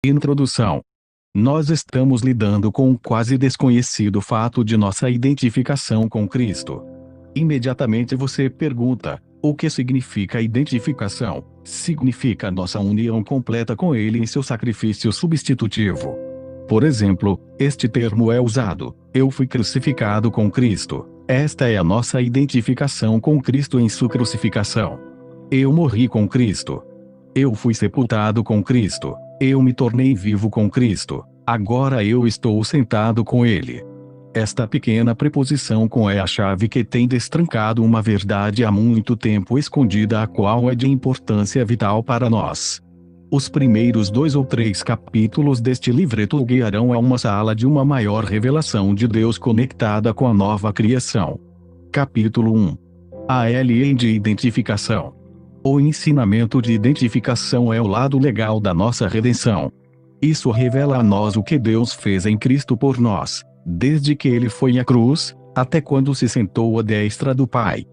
Introdução. Nós estamos lidando com o quase desconhecido fato de nossa identificação com Cristo. Imediatamente você pergunta: o que significa identificação? Significa nossa união completa com Ele em seu sacrifício substitutivo. Por exemplo, este termo é usado: eu fui crucificado com Cristo. Esta é a nossa identificação com Cristo em sua crucificação. Eu morri com Cristo. Eu fui sepultado com Cristo. Eu me tornei vivo com Cristo. Agora eu estou sentado com Ele. Esta pequena preposição com é a chave que tem destrancado uma verdade há muito tempo escondida, a qual é de importância vital para nós. Os primeiros 2 ou 3 capítulos deste livreto guiarão a uma sala de uma maior revelação de Deus conectada com a nova criação. Capítulo 1. A lei de identificação. O ensinamento de identificação é o lado legal da nossa redenção. Isso revela a nós o que Deus fez em Cristo por nós, desde que Ele foi à cruz, até quando se sentou à destra do Pai.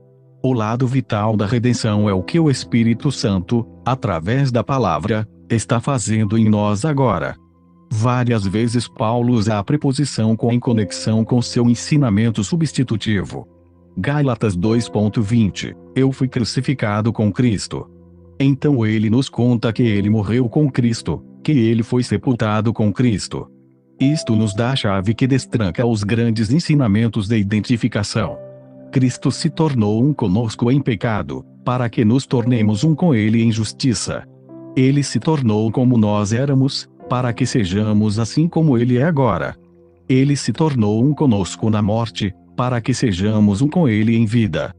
O lado vital da redenção é o que o Espírito Santo, através da palavra, está fazendo em nós agora. Várias vezes Paulo usa a preposição com em conexão com seu ensinamento substitutivo. Gálatas 2:20, eu fui crucificado com Cristo. Então ele nos conta que ele morreu com Cristo, que ele foi sepultado com Cristo. Isto nos dá a chave que destranca os grandes ensinamentos de identificação. Cristo se tornou um conosco em pecado, para que nos tornemos um com Ele em justiça. Ele se tornou como nós éramos, para que sejamos assim como Ele é agora. Ele se tornou um conosco na morte, para que sejamos um com Ele em vida.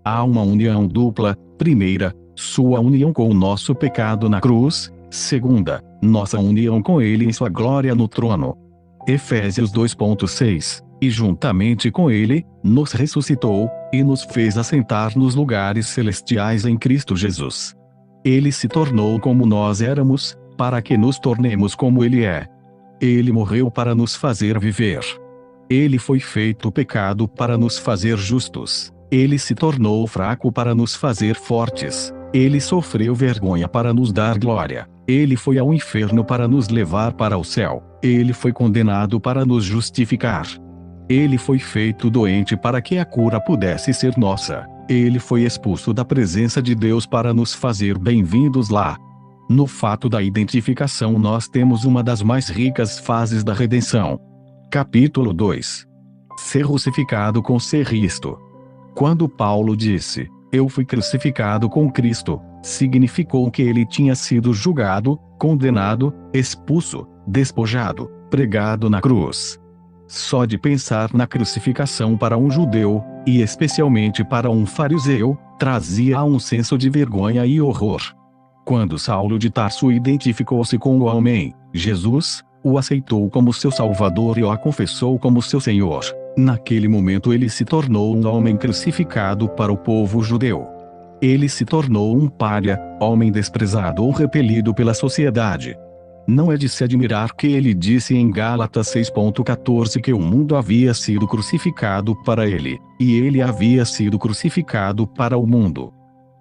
Há uma união dupla: primeira, sua união com o nosso pecado na cruz; segunda, nossa união com Ele em sua glória no trono. Efésios 2:6, e juntamente com Ele, nos ressuscitou, e nos fez assentar nos lugares celestiais em Cristo Jesus. Ele se tornou como nós éramos, para que nos tornemos como Ele é. Ele morreu para nos fazer viver. Ele foi feito pecado para nos fazer justos. Ele se tornou fraco para nos fazer fortes. Ele sofreu vergonha para nos dar glória. Ele foi ao inferno para nos levar para o céu. Ele foi condenado para nos justificar. Ele foi feito doente para que a cura pudesse ser nossa. Ele foi expulso da presença de Deus para nos fazer bem-vindos lá. No fato da identificação nós temos uma das mais ricas fases da redenção. Capítulo 2. Ser crucificado com ser isto. Quando Paulo disse: eu fui crucificado com Cristo, significou que ele tinha sido julgado, condenado, expulso, despojado, pregado na cruz. Só de pensar na crucificação para um judeu, e especialmente para um fariseu, trazia um senso de vergonha e horror. Quando Saulo de Tarso identificou-se com o homem, Jesus, o aceitou como seu Salvador e o confessou como seu Senhor, naquele momento ele se tornou um homem crucificado para o povo judeu. Ele se tornou um pária, homem desprezado ou repelido pela sociedade. Não é de se admirar que ele disse em Gálatas 6:14 que o mundo havia sido crucificado para ele, e ele havia sido crucificado para o mundo.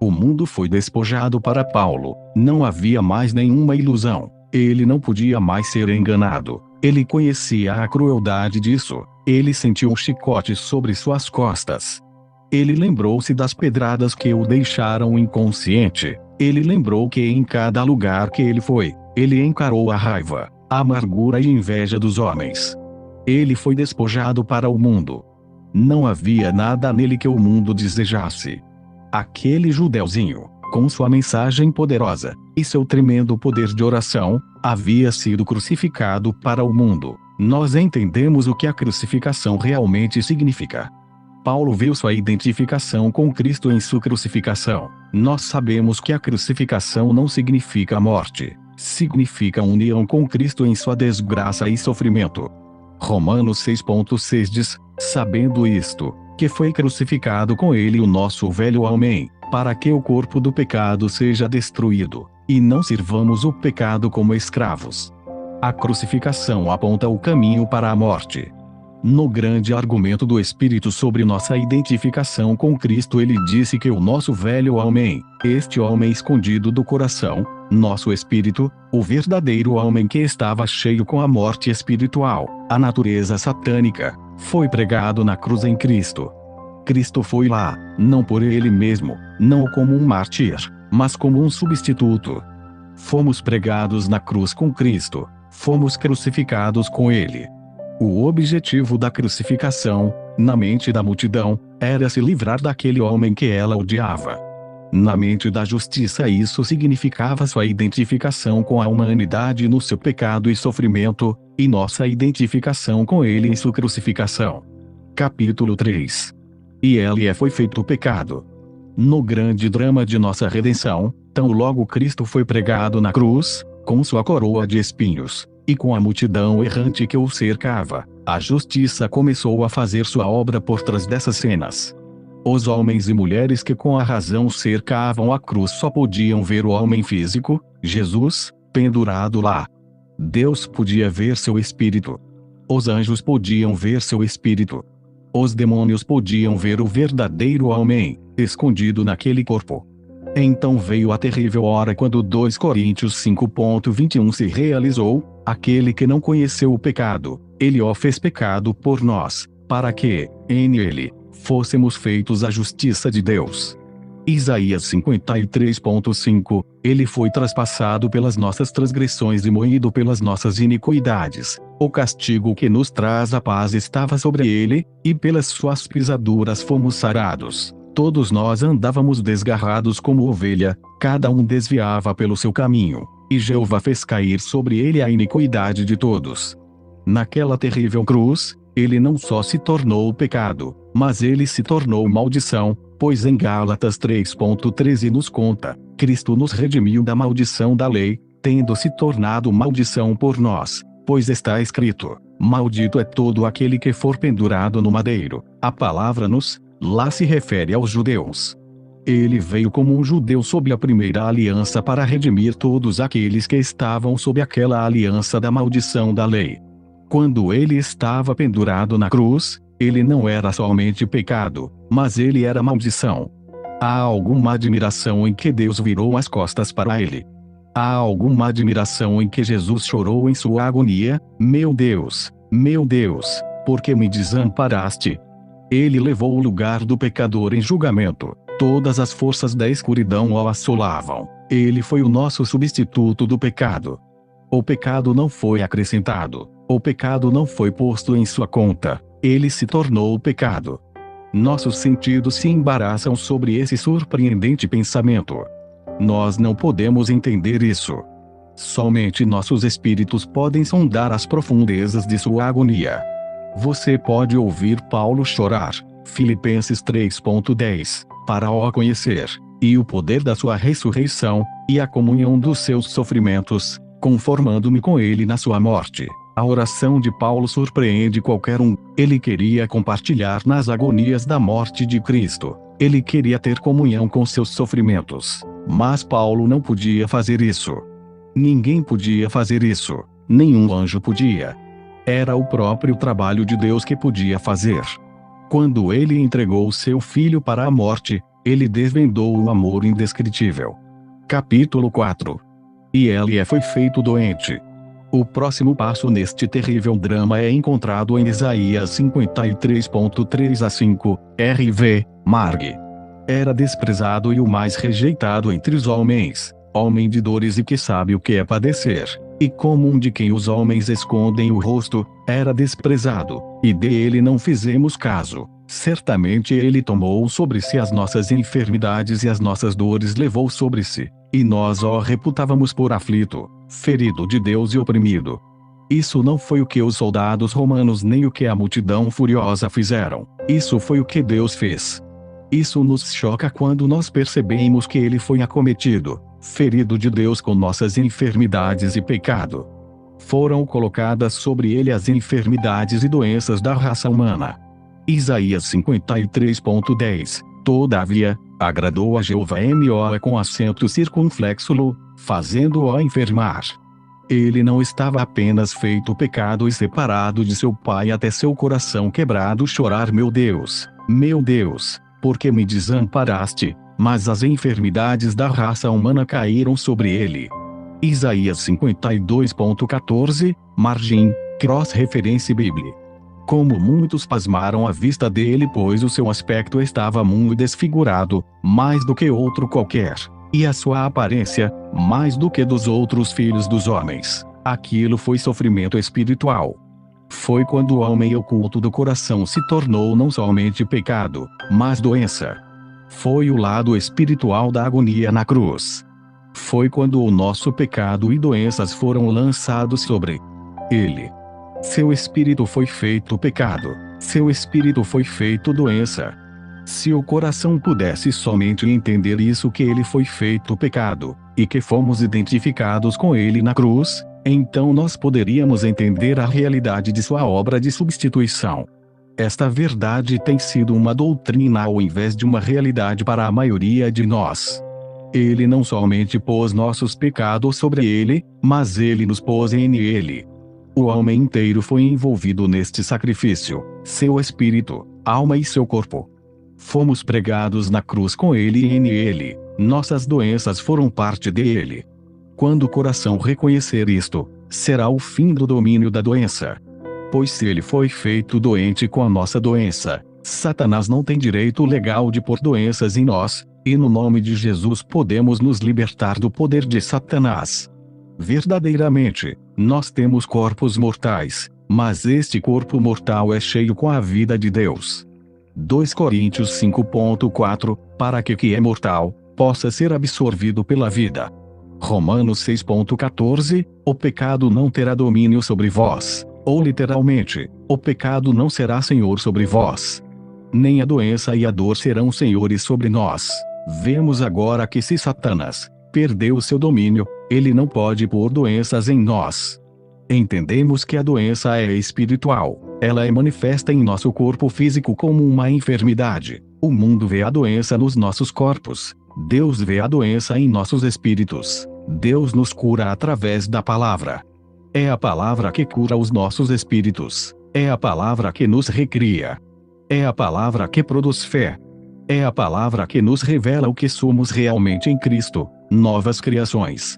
O mundo foi despojado para Paulo, não havia mais nenhuma ilusão, ele não podia mais ser enganado, ele conhecia a crueldade disso, ele sentiu um chicote sobre suas costas. Ele lembrou-se das pedradas que o deixaram inconsciente, ele lembrou que em cada lugar que ele foi, ele encarou a raiva, a amargura e inveja dos homens. Ele foi despojado para o mundo. Não havia nada nele que o mundo desejasse. Aquele judeuzinho, com sua mensagem poderosa, e seu tremendo poder de oração, havia sido crucificado para o mundo. Nós entendemos o que a crucificação realmente significa. Paulo viu sua identificação com Cristo em sua crucificação. Nós sabemos que a crucificação não significa morte. Significa união com Cristo em sua desgraça e sofrimento. Romanos 6:6 diz: sabendo isto, que foi crucificado com ele o nosso velho homem, para que o corpo do pecado seja destruído, e não sirvamos o pecado como escravos. A crucificação aponta o caminho para a morte. No grande argumento do Espírito sobre nossa identificação com Cristo, ele disse que o nosso velho homem, este homem escondido do coração, Nosso espírito, o verdadeiro homem que estava cheio com a morte espiritual, a natureza satânica, foi pregado na cruz em Cristo. Cristo foi lá, não por ele mesmo, não como um mártir, mas como um substituto. Fomos pregados na cruz com Cristo, fomos crucificados com ele. O objetivo da crucificação, na mente da multidão, era se livrar daquele homem que ela odiava. Na mente da justiça, isso significava sua identificação com a humanidade no seu pecado e sofrimento, e nossa identificação com ele em sua crucificação. Capítulo 3. E ele foi feito pecado. No grande drama de nossa redenção, tão logo Cristo foi pregado na cruz, com sua coroa de espinhos, e com a multidão errante que o cercava, a justiça começou a fazer sua obra por trás dessas cenas. Os homens e mulheres que com a razão cercavam a cruz só podiam ver o homem físico, Jesus, pendurado lá. Deus podia ver seu espírito. Os anjos podiam ver seu espírito. Os demônios podiam ver o verdadeiro homem, escondido naquele corpo. Então veio a terrível hora quando 2 Coríntios 5:21 se realizou, aquele que não conheceu o pecado, ele o fez pecado por nós, para que, em ele, fôssemos feitos a justiça de Deus. Isaías 53:5, ele foi traspassado pelas nossas transgressões e moído pelas nossas iniquidades. O castigo que nos traz a paz estava sobre ele, e pelas suas pisaduras fomos sarados. Todos nós andávamos desgarrados como ovelha, cada um desviava pelo seu caminho, e Jeová fez cair sobre ele a iniquidade de todos. Naquela terrível cruz, ele não só se tornou pecado, mas ele se tornou maldição, pois em Gálatas 3:13 nos conta, Cristo nos redimiu da maldição da lei, tendo se tornado maldição por nós, pois está escrito, maldito é todo aquele que for pendurado no madeiro. A palavra nos, lá se refere aos judeus. Ele veio como um judeu sob a primeira aliança para redimir todos aqueles que estavam sob aquela aliança da maldição da lei. Quando ele estava pendurado na cruz, ele não era somente pecado, mas ele era maldição. Há alguma admiração em que Deus virou as costas para ele? Há alguma admiração em que Jesus chorou em sua agonia? Meu Deus, por que me desamparaste? Ele levou o lugar do pecador em julgamento. Todas as forças da escuridão o assolavam. Ele foi o nosso substituto do pecado. O pecado não foi acrescentado. O pecado não foi posto em sua conta. Ele se tornou o pecado. Nossos sentidos se embaraçam sobre esse surpreendente pensamento. Nós não podemos entender isso. Somente nossos espíritos podem sondar as profundezas de sua agonia. Você pode ouvir Paulo chorar, Filipenses 3:10, para o conhecer, e o poder da sua ressurreição, e a comunhão dos seus sofrimentos, conformando-me com ele na sua morte. A oração de Paulo surpreende qualquer um. Ele queria compartilhar nas agonias da morte de Cristo. Ele queria ter comunhão com seus sofrimentos. Mas Paulo não podia fazer isso. Ninguém podia fazer isso. Nenhum anjo podia. Era o próprio trabalho de Deus que podia fazer. Quando ele entregou seu filho para a morte, ele desvendou o amor indescritível. Capítulo 4. E ele foi feito doente. O próximo passo neste terrível drama é encontrado em Isaías 53:3-5, RV, Marg. Era desprezado e o mais rejeitado entre os homens, homem de dores e que sabe o que é padecer, e como um de quem os homens escondem o rosto, era desprezado, e dele não fizemos caso. Certamente ele tomou sobre si as nossas enfermidades e as nossas dores levou sobre si, e nós o reputávamos por aflito, ferido de Deus e oprimido. Isso não foi o que os soldados romanos nem o que a multidão furiosa fizeram, isso foi o que Deus fez. Isso nos choca quando nós percebemos que ele foi acometido, ferido de Deus com nossas enfermidades e pecado. Foram colocadas sobre ele as enfermidades e doenças da raça humana. Isaías 53:10. Todavia, agradou a Jeová M.O. com acento circunflexo, fazendo-o enfermar. Ele não estava apenas feito pecado e separado de seu pai até seu coração quebrado chorar: meu Deus, por que me desamparaste? Mas as enfermidades da raça humana caíram sobre ele. Isaías 52.14, margem, cross-referência Bíblia. Como muitos pasmaram à vista dele, pois o seu aspecto estava muito desfigurado, mais do que outro qualquer, e a sua aparência, mais do que dos outros filhos dos homens. Aquilo foi sofrimento espiritual. Foi quando o homem oculto do coração se tornou não somente pecado, mas doença. Foi o lado espiritual da agonia na cruz. Foi quando o nosso pecado e doenças foram lançados sobre ele. Seu espírito foi feito pecado. Seu espírito foi feito doença. Se o coração pudesse somente entender isso, que ele foi feito pecado, e que fomos identificados com ele na cruz, então nós poderíamos entender a realidade de sua obra de substituição. Esta verdade tem sido uma doutrina ao invés de uma realidade para a maioria de nós. Ele não somente pôs nossos pecados sobre ele, mas ele nos pôs em ele. O homem inteiro foi envolvido neste sacrifício, seu espírito, alma e seu corpo. Fomos pregados na cruz com ele e em ele, nossas doenças foram parte dele. Quando o coração reconhecer isto, será o fim do domínio da doença. Pois se ele foi feito doente com a nossa doença, Satanás não tem direito legal de pôr doenças em nós, e no nome de Jesus podemos nos libertar do poder de Satanás. Verdadeiramente, nós temos corpos mortais, mas este corpo mortal é cheio com a vida de Deus. 2 Coríntios 5.4, para que o que é mortal, possa ser absorvido pela vida. Romanos 6.14, o pecado não terá domínio sobre vós, ou literalmente, o pecado não será senhor sobre vós. Nem a doença e a dor serão senhores sobre nós. Vemos agora que se Satanás perdeu seu domínio, ele não pode pôr doenças em nós. Entendemos que a doença é espiritual, ela é manifesta em nosso corpo físico como uma enfermidade. O mundo vê a doença nos nossos corpos, Deus vê a doença em nossos espíritos. Deus nos cura através da palavra. É a palavra que cura os nossos espíritos, é a palavra que nos recria. É a palavra que produz fé. É a palavra que nos revela o que somos realmente em Cristo, novas criações.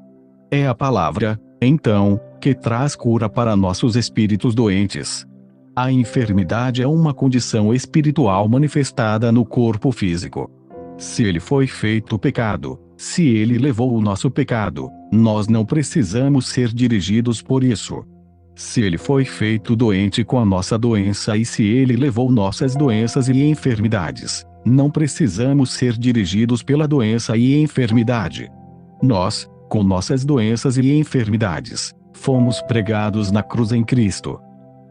É a palavra, então, que traz cura para nossos espíritos doentes. A enfermidade é uma condição espiritual manifestada no corpo físico. Se ele foi feito pecado, se ele levou o nosso pecado, nós não precisamos ser dirigidos por isso. Se ele foi feito doente com a nossa doença e se ele levou nossas doenças e enfermidades, não precisamos ser dirigidos pela doença e enfermidade. Nós, com nossas doenças e enfermidades, fomos pregados na cruz em Cristo.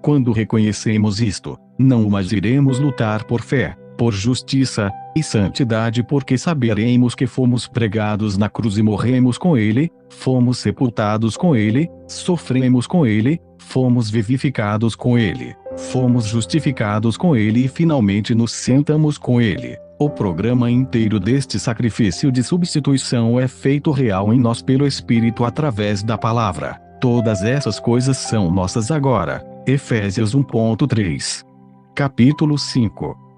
Quando reconhecemos isto, não mais iremos lutar por fé, por justiça e santidade, porque saberemos que fomos pregados na cruz e morremos com ele, fomos sepultados com ele, sofremos com ele, fomos vivificados com ele, fomos justificados com ele e finalmente nos sentamos com ele. O programa inteiro deste sacrifício de substituição é feito real em nós pelo Espírito através da palavra. Todas essas coisas são nossas agora. Efésios 1.3. Capítulo 5.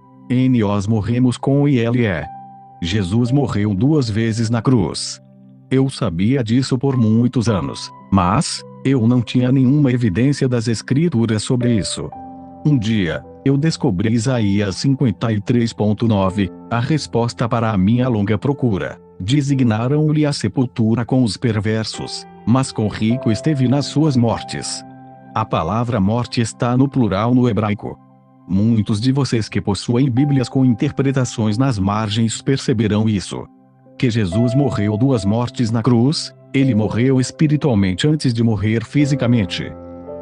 Nós morremos com ele. Jesus morreu 2 vezes na cruz. Eu sabia disso por muitos anos, mas eu não tinha nenhuma evidência das Escrituras sobre isso. Um dia, eu descobri Isaías 53.9, a resposta para a minha longa procura. Designaram-lhe a sepultura com os perversos, mas com rico esteve nas suas mortes. A palavra morte está no plural no hebraico. Muitos de vocês que possuem Bíblias com interpretações nas margens perceberão isso. Que Jesus morreu 2 mortes na cruz, ele morreu espiritualmente antes de morrer fisicamente.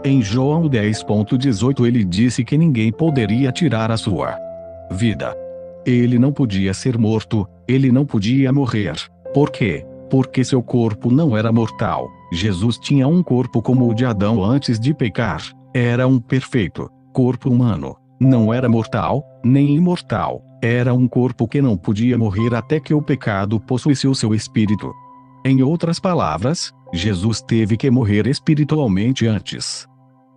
Em João 10.18 ele disse que ninguém poderia tirar a sua vida. Ele não podia ser morto, ele não podia morrer. Por quê? Porque seu corpo não era mortal. Jesus tinha um corpo como o de Adão antes de pecar. Era um perfeito corpo humano. Não era mortal, nem imortal. Era um corpo que não podia morrer até que o pecado possuísse o seu espírito. Em outras palavras, Jesus teve que morrer espiritualmente antes.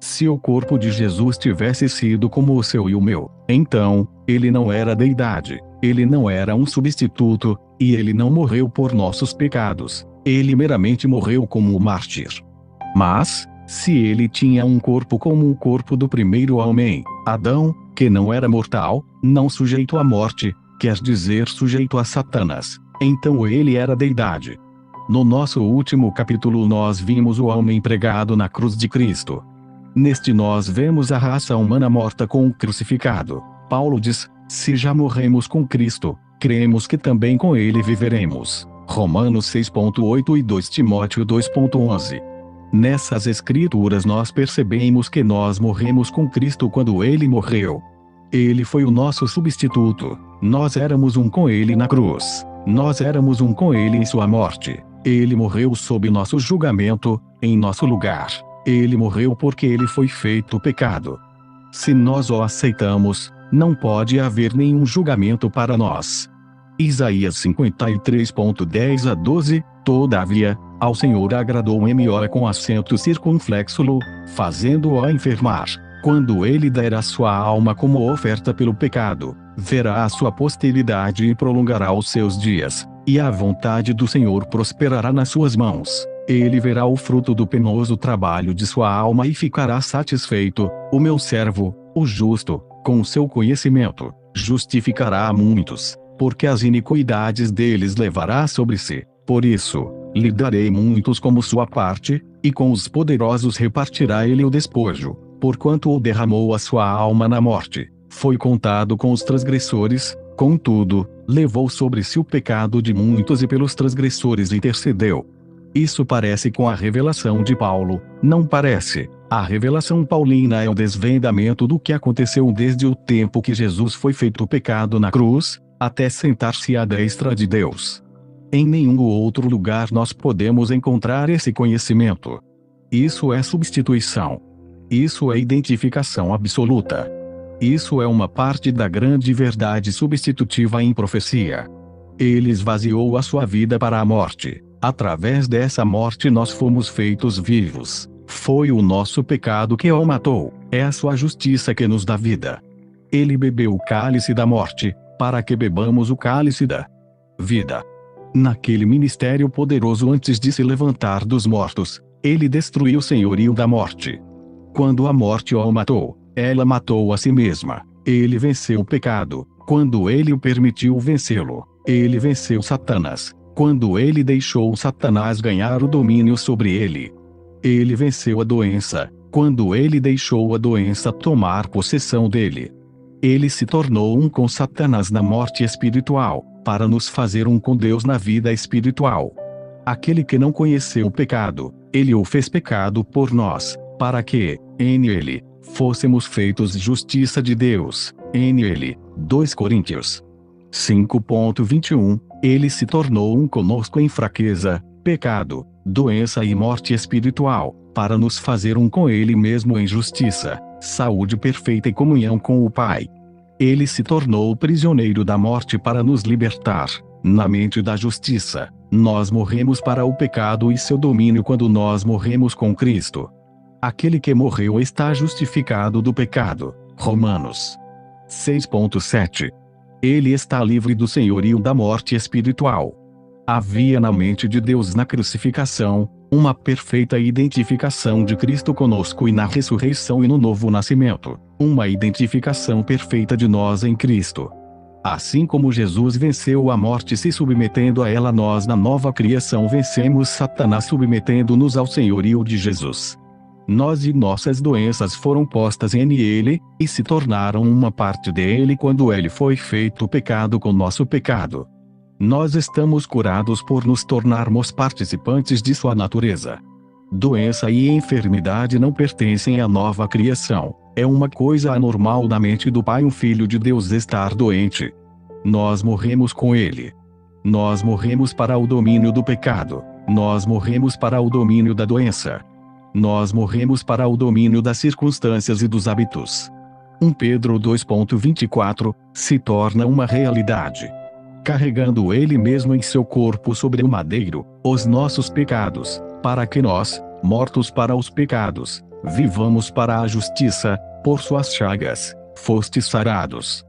Se o corpo de Jesus tivesse sido como o seu e o meu, então, ele não era deidade, ele não era um substituto, e ele não morreu por nossos pecados. Ele meramente morreu como mártir. Mas, se ele tinha um corpo como o corpo do primeiro homem, Adão, que não era mortal, não sujeito à morte, quer dizer sujeito a Satanás, então ele era deidade. No nosso último capítulo nós vimos o homem pregado na cruz de Cristo. Neste nós vemos a raça humana morta com o crucificado. Paulo diz: se já morremos com Cristo, cremos que também com ele viveremos. Romanos 6.8 e 2 Timóteo 2.11. Nessas escrituras nós percebemos que nós morremos com Cristo quando ele morreu. Ele foi o nosso substituto. Nós éramos um com ele na cruz. Nós éramos um com ele em sua morte. Ele morreu sob nosso julgamento, em nosso lugar. Ele morreu porque ele foi feito pecado. Se nós o aceitamos, não pode haver nenhum julgamento para nós. Isaías 53.10 a 12, todavia, ao Senhor agradou M.O. com acento circunflexo, fazendo-o enfermar. Quando ele der a sua alma como oferta pelo pecado, verá a sua posteridade e prolongará os seus dias, e a vontade do Senhor prosperará nas suas mãos. Ele verá o fruto do penoso trabalho de sua alma e ficará satisfeito. O meu servo, o justo, com o seu conhecimento, justificará a muitos, porque as iniquidades deles levará sobre si. Por isso, lhe darei muitos como sua parte, e com os poderosos repartirá ele o despojo. Porquanto o derramou a sua alma na morte, foi contado com os transgressores, contudo, levou sobre si o pecado de muitos e pelos transgressores intercedeu. Isso parece com a revelação de Paulo, não parece. A revelação paulina é o desvendamento do que aconteceu desde o tempo que Jesus foi feito pecado na cruz, até sentar-se à destra de Deus. Em nenhum outro lugar nós podemos encontrar esse conhecimento. Isso é substituição. Isso é identificação absoluta. Isso é uma parte da grande verdade substitutiva em profecia. Ele esvaziou a sua vida para a morte. Através dessa morte nós fomos feitos vivos. Foi o nosso pecado que o matou. É a sua justiça que nos dá vida. Ele bebeu o cálice da morte, para que bebamos o cálice da vida. Naquele ministério poderoso antes de se levantar dos mortos, ele destruiu o senhorio da morte. Quando a morte o matou, ela matou a si mesma. Ele venceu o pecado. Quando ele o permitiu vencê-lo, ele venceu Satanás. Quando ele deixou Satanás ganhar o domínio sobre ele, ele venceu a doença. Quando ele deixou a doença tomar possessão dele, ele se tornou um com Satanás na morte espiritual, para nos fazer um com Deus na vida espiritual. Aquele que não conheceu o pecado, ele o fez pecado por nós, para que, em ele, fôssemos feitos justiça de Deus. Em ele, 2 Coríntios 5.21, ele se tornou um conosco em fraqueza, pecado, doença e morte espiritual, para nos fazer um com ele mesmo em justiça, saúde perfeita e comunhão com o Pai. Ele se tornou prisioneiro da morte para nos libertar, na mente da justiça. Nós morremos para o pecado e seu domínio quando nós morremos com Cristo. Aquele que morreu está justificado do pecado. Romanos 6.7. Ele está livre do senhorio da morte espiritual. Havia na mente de Deus na crucificação, uma perfeita identificação de Cristo conosco e na ressurreição e no novo nascimento, uma identificação perfeita de nós em Cristo. Assim como Jesus venceu a morte se submetendo a ela, nós na nova criação vencemos Satanás submetendo-nos ao senhorio de Jesus. Nós e nossas doenças foram postas em ele, e se tornaram uma parte dele quando ele foi feito pecado com nosso pecado. Nós estamos curados por nos tornarmos participantes de sua natureza. Doença e enfermidade não pertencem à nova criação. É uma coisa anormal na mente do Pai um Filho de Deus estar doente. Nós morremos com ele. Nós morremos para o domínio do pecado. Nós morremos para o domínio da doença. Nós morremos para o domínio das circunstâncias e dos hábitos. 1 Pedro 2.24, se torna uma realidade. Carregando ele mesmo em seu corpo sobre o madeiro, os nossos pecados, para que nós, mortos para os pecados, vivamos para a justiça, por suas chagas, fostes sarados.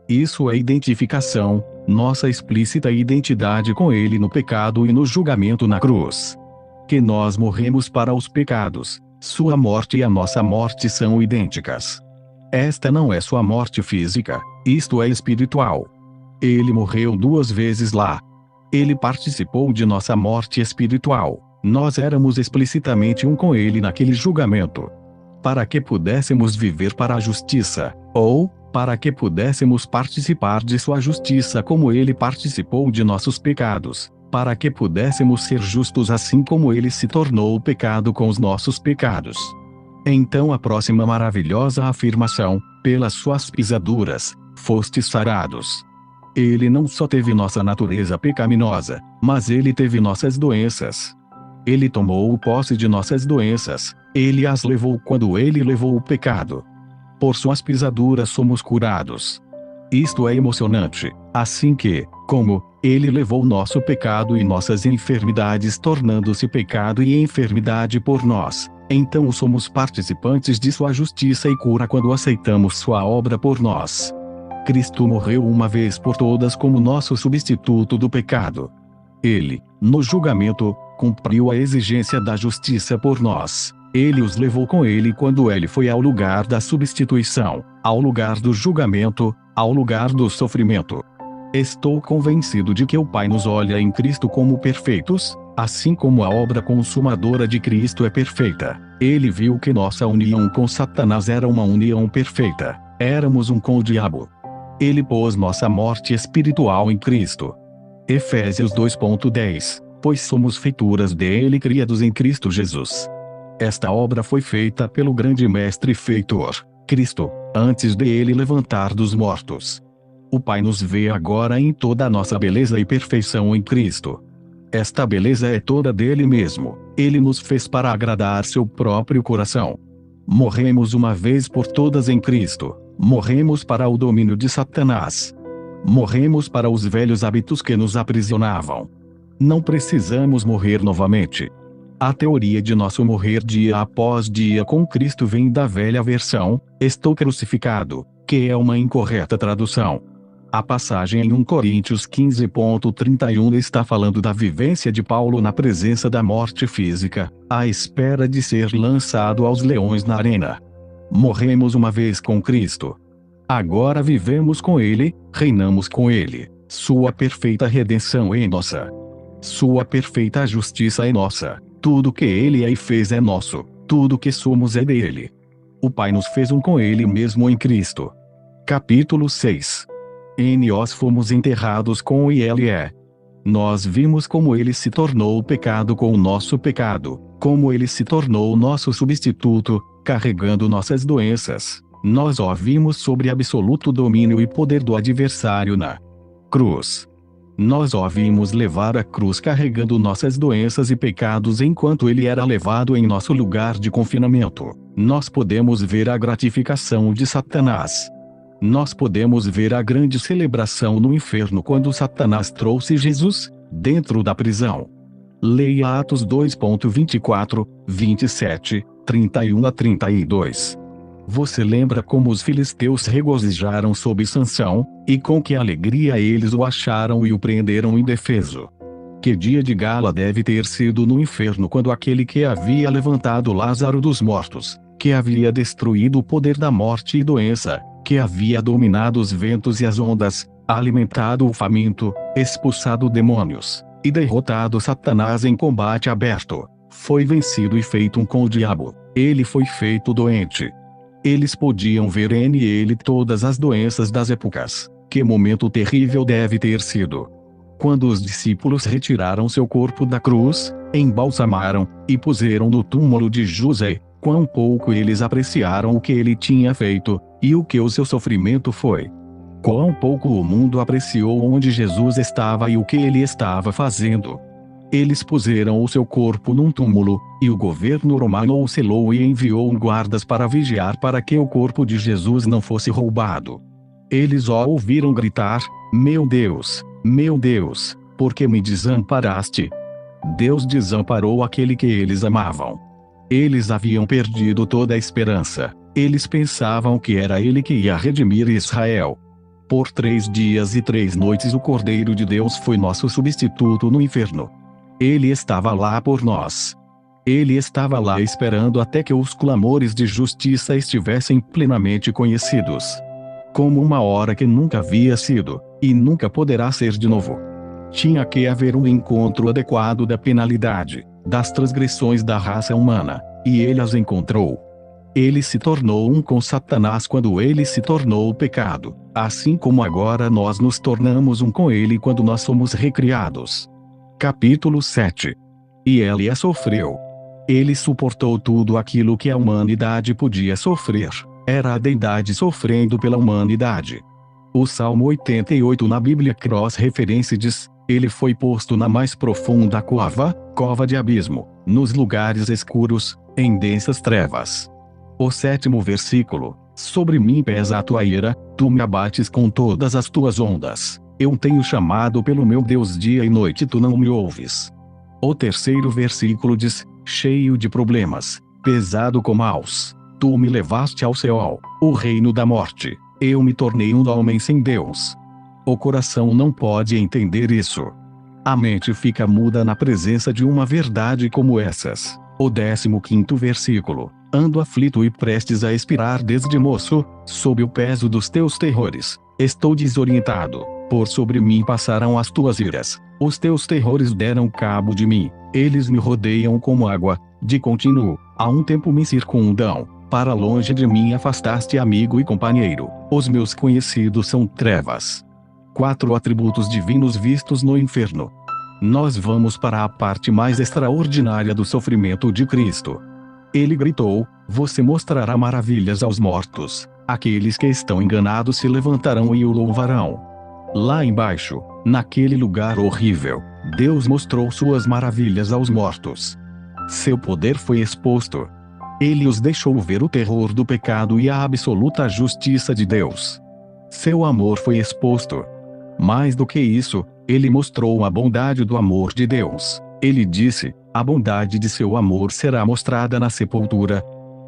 Isso é identificação, nossa explícita identidade com Ele no pecado e no julgamento na cruz. Que nós morremos para os pecados, sua morte e a nossa morte são idênticas. Esta não é sua morte física, isto é espiritual. Ele morreu 2 vezes lá. Ele participou de nossa morte espiritual. Nós éramos explicitamente um com Ele naquele julgamento. Para que pudéssemos viver para a justiça, ou, para que pudéssemos participar de sua justiça como Ele participou de nossos pecados, para que pudéssemos ser justos assim como Ele se tornou pecado com os nossos pecados. Então a próxima maravilhosa afirmação, pelas suas pisaduras, fostes sarados. Ele não só teve nossa natureza pecaminosa, mas Ele teve nossas doenças. Ele tomou posse de nossas doenças, Ele as levou quando Ele levou o pecado. Por suas pisaduras somos curados. Isto é emocionante, assim que, como, Ele levou nosso pecado e nossas enfermidades tornando-se pecado e enfermidade por nós, então somos participantes de sua justiça e cura quando aceitamos sua obra por nós. Cristo morreu uma vez por todas como nosso substituto do pecado. Ele, no julgamento, cumpriu a exigência da justiça por nós. Ele os levou com Ele quando Ele foi ao lugar da substituição, ao lugar do julgamento, ao lugar do sofrimento. Estou convencido de que o Pai nos olha em Cristo como perfeitos, assim como a obra consumadora de Cristo é perfeita. Ele viu que nossa união com Satanás era uma união perfeita. Éramos um com o diabo. Ele pôs nossa morte espiritual em Cristo. Efésios 2:10. Pois somos feituras dele criados em Cristo Jesus. Esta obra foi feita pelo grande mestre feitor, Cristo, antes de ele levantar dos mortos. O Pai nos vê agora em toda a nossa beleza e perfeição em Cristo. Esta beleza é toda dele mesmo. Ele nos fez para agradar seu próprio coração. Morremos uma vez por todas em Cristo. Morremos para o domínio de Satanás. Morremos para os velhos hábitos que nos aprisionavam. Não precisamos morrer novamente. A teoria de nosso morrer dia após dia com Cristo vem da velha versão, estou crucificado, que é uma incorreta tradução. A passagem em 1 Coríntios 15:31 está falando da vivência de Paulo na presença da morte física, à espera de ser lançado aos leões na arena. Morremos uma vez com Cristo. Agora vivemos com Ele, reinamos com Ele. Sua perfeita redenção é nossa. Sua perfeita justiça é nossa. Tudo que Ele é e fez é nosso. Tudo que somos é dele. O Pai nos fez um com Ele mesmo em Cristo. Capítulo 6. Nós fomos enterrados com Ele. Nós vimos como Ele se tornou pecado com o nosso pecado, como Ele se tornou nosso substituto, carregando nossas doenças. Nós o vimos sobre absoluto domínio e poder do adversário na cruz. Nós o vimos levar a cruz carregando nossas doenças e pecados enquanto ele era levado em nosso lugar de confinamento. Nós podemos ver a gratificação de Satanás. Nós podemos ver a grande celebração no inferno quando Satanás trouxe Jesus dentro da prisão. Leia Atos 2:24, 27, 31 a 32. Você lembra como os filisteus regozijaram sob Sansão, e com que alegria eles o acharam e o prenderam indefeso. Que dia de gala deve ter sido no inferno quando aquele que havia levantado Lázaro dos mortos, que havia destruído o poder da morte e doença, que havia dominado os ventos e as ondas, alimentado o faminto, expulsado demônios, e derrotado Satanás em combate aberto, foi vencido e feito um com o diabo. Ele foi feito doente. Eles podiam ver nele todas as doenças das épocas. Que momento terrível deve ter sido! Quando os discípulos retiraram seu corpo da cruz, embalsamaram, e puseram no túmulo de José, quão pouco eles apreciaram o que ele tinha feito, e o que o seu sofrimento foi. Quão pouco o mundo apreciou onde Jesus estava e o que ele estava fazendo. Eles puseram o seu corpo num túmulo, e o governo romano o selou e enviou guardas para vigiar para que o corpo de Jesus não fosse roubado. Eles o ouviram gritar: meu Deus, por que me desamparaste? Deus desamparou aquele que eles amavam. Eles haviam perdido toda a esperança. Eles pensavam que era ele que ia redimir Israel. Por 3 dias e 3 noites o Cordeiro de Deus foi nosso substituto no inferno. Ele estava lá por nós. Ele estava lá esperando até que os clamores de justiça estivessem plenamente conhecidos. Como uma hora que nunca havia sido, e nunca poderá ser de novo. Tinha que haver um encontro adequado da penalidade, das transgressões da raça humana, e ele as encontrou. Ele se tornou um com Satanás quando ele se tornou o pecado, assim como agora nós nos tornamos um com ele quando nós somos recriados. Capítulo 7. E ele a sofreu. Ele suportou tudo aquilo que a humanidade podia sofrer. Era a deidade sofrendo pela humanidade. O Salmo 88 na Bíblia Cross-Referência diz: ele foi posto na mais profunda cova de abismo, nos lugares escuros, em densas trevas. O 7º versículo: sobre mim pesa a tua ira, tu me abates com todas as tuas ondas. Eu tenho chamado pelo meu Deus dia e noite, tu não me ouves. O 3º versículo diz: cheio de problemas, pesado com maus, tu me levaste ao Seol, o reino da morte. Eu me tornei um homem sem Deus. O coração não pode entender isso. A mente fica muda na presença de uma verdade como essas. O 15º versículo: ando aflito e prestes a expirar desde moço, sob o peso dos teus terrores. Estou desorientado, por sobre mim passaram as tuas iras. Os teus terrores deram cabo de mim. Eles me rodeiam como água, de contínuo, a um tempo me circundam. Para longe de mim afastaste amigo e companheiro. Os meus conhecidos são trevas. 4 atributos divinos vistos no inferno. Nós vamos para a parte mais extraordinária do sofrimento de Cristo. Ele gritou: você mostrará maravilhas aos mortos. Aqueles que estão enganados se levantarão e o louvarão. Lá embaixo, naquele lugar horrível, Deus mostrou suas maravilhas aos mortos. Seu poder foi exposto. Ele os deixou ver o terror do pecado e a absoluta justiça de Deus. Seu amor foi exposto. Mais do que isso, ele mostrou a bondade do amor de Deus. Ele disse: a bondade de seu amor será mostrada na sepultura.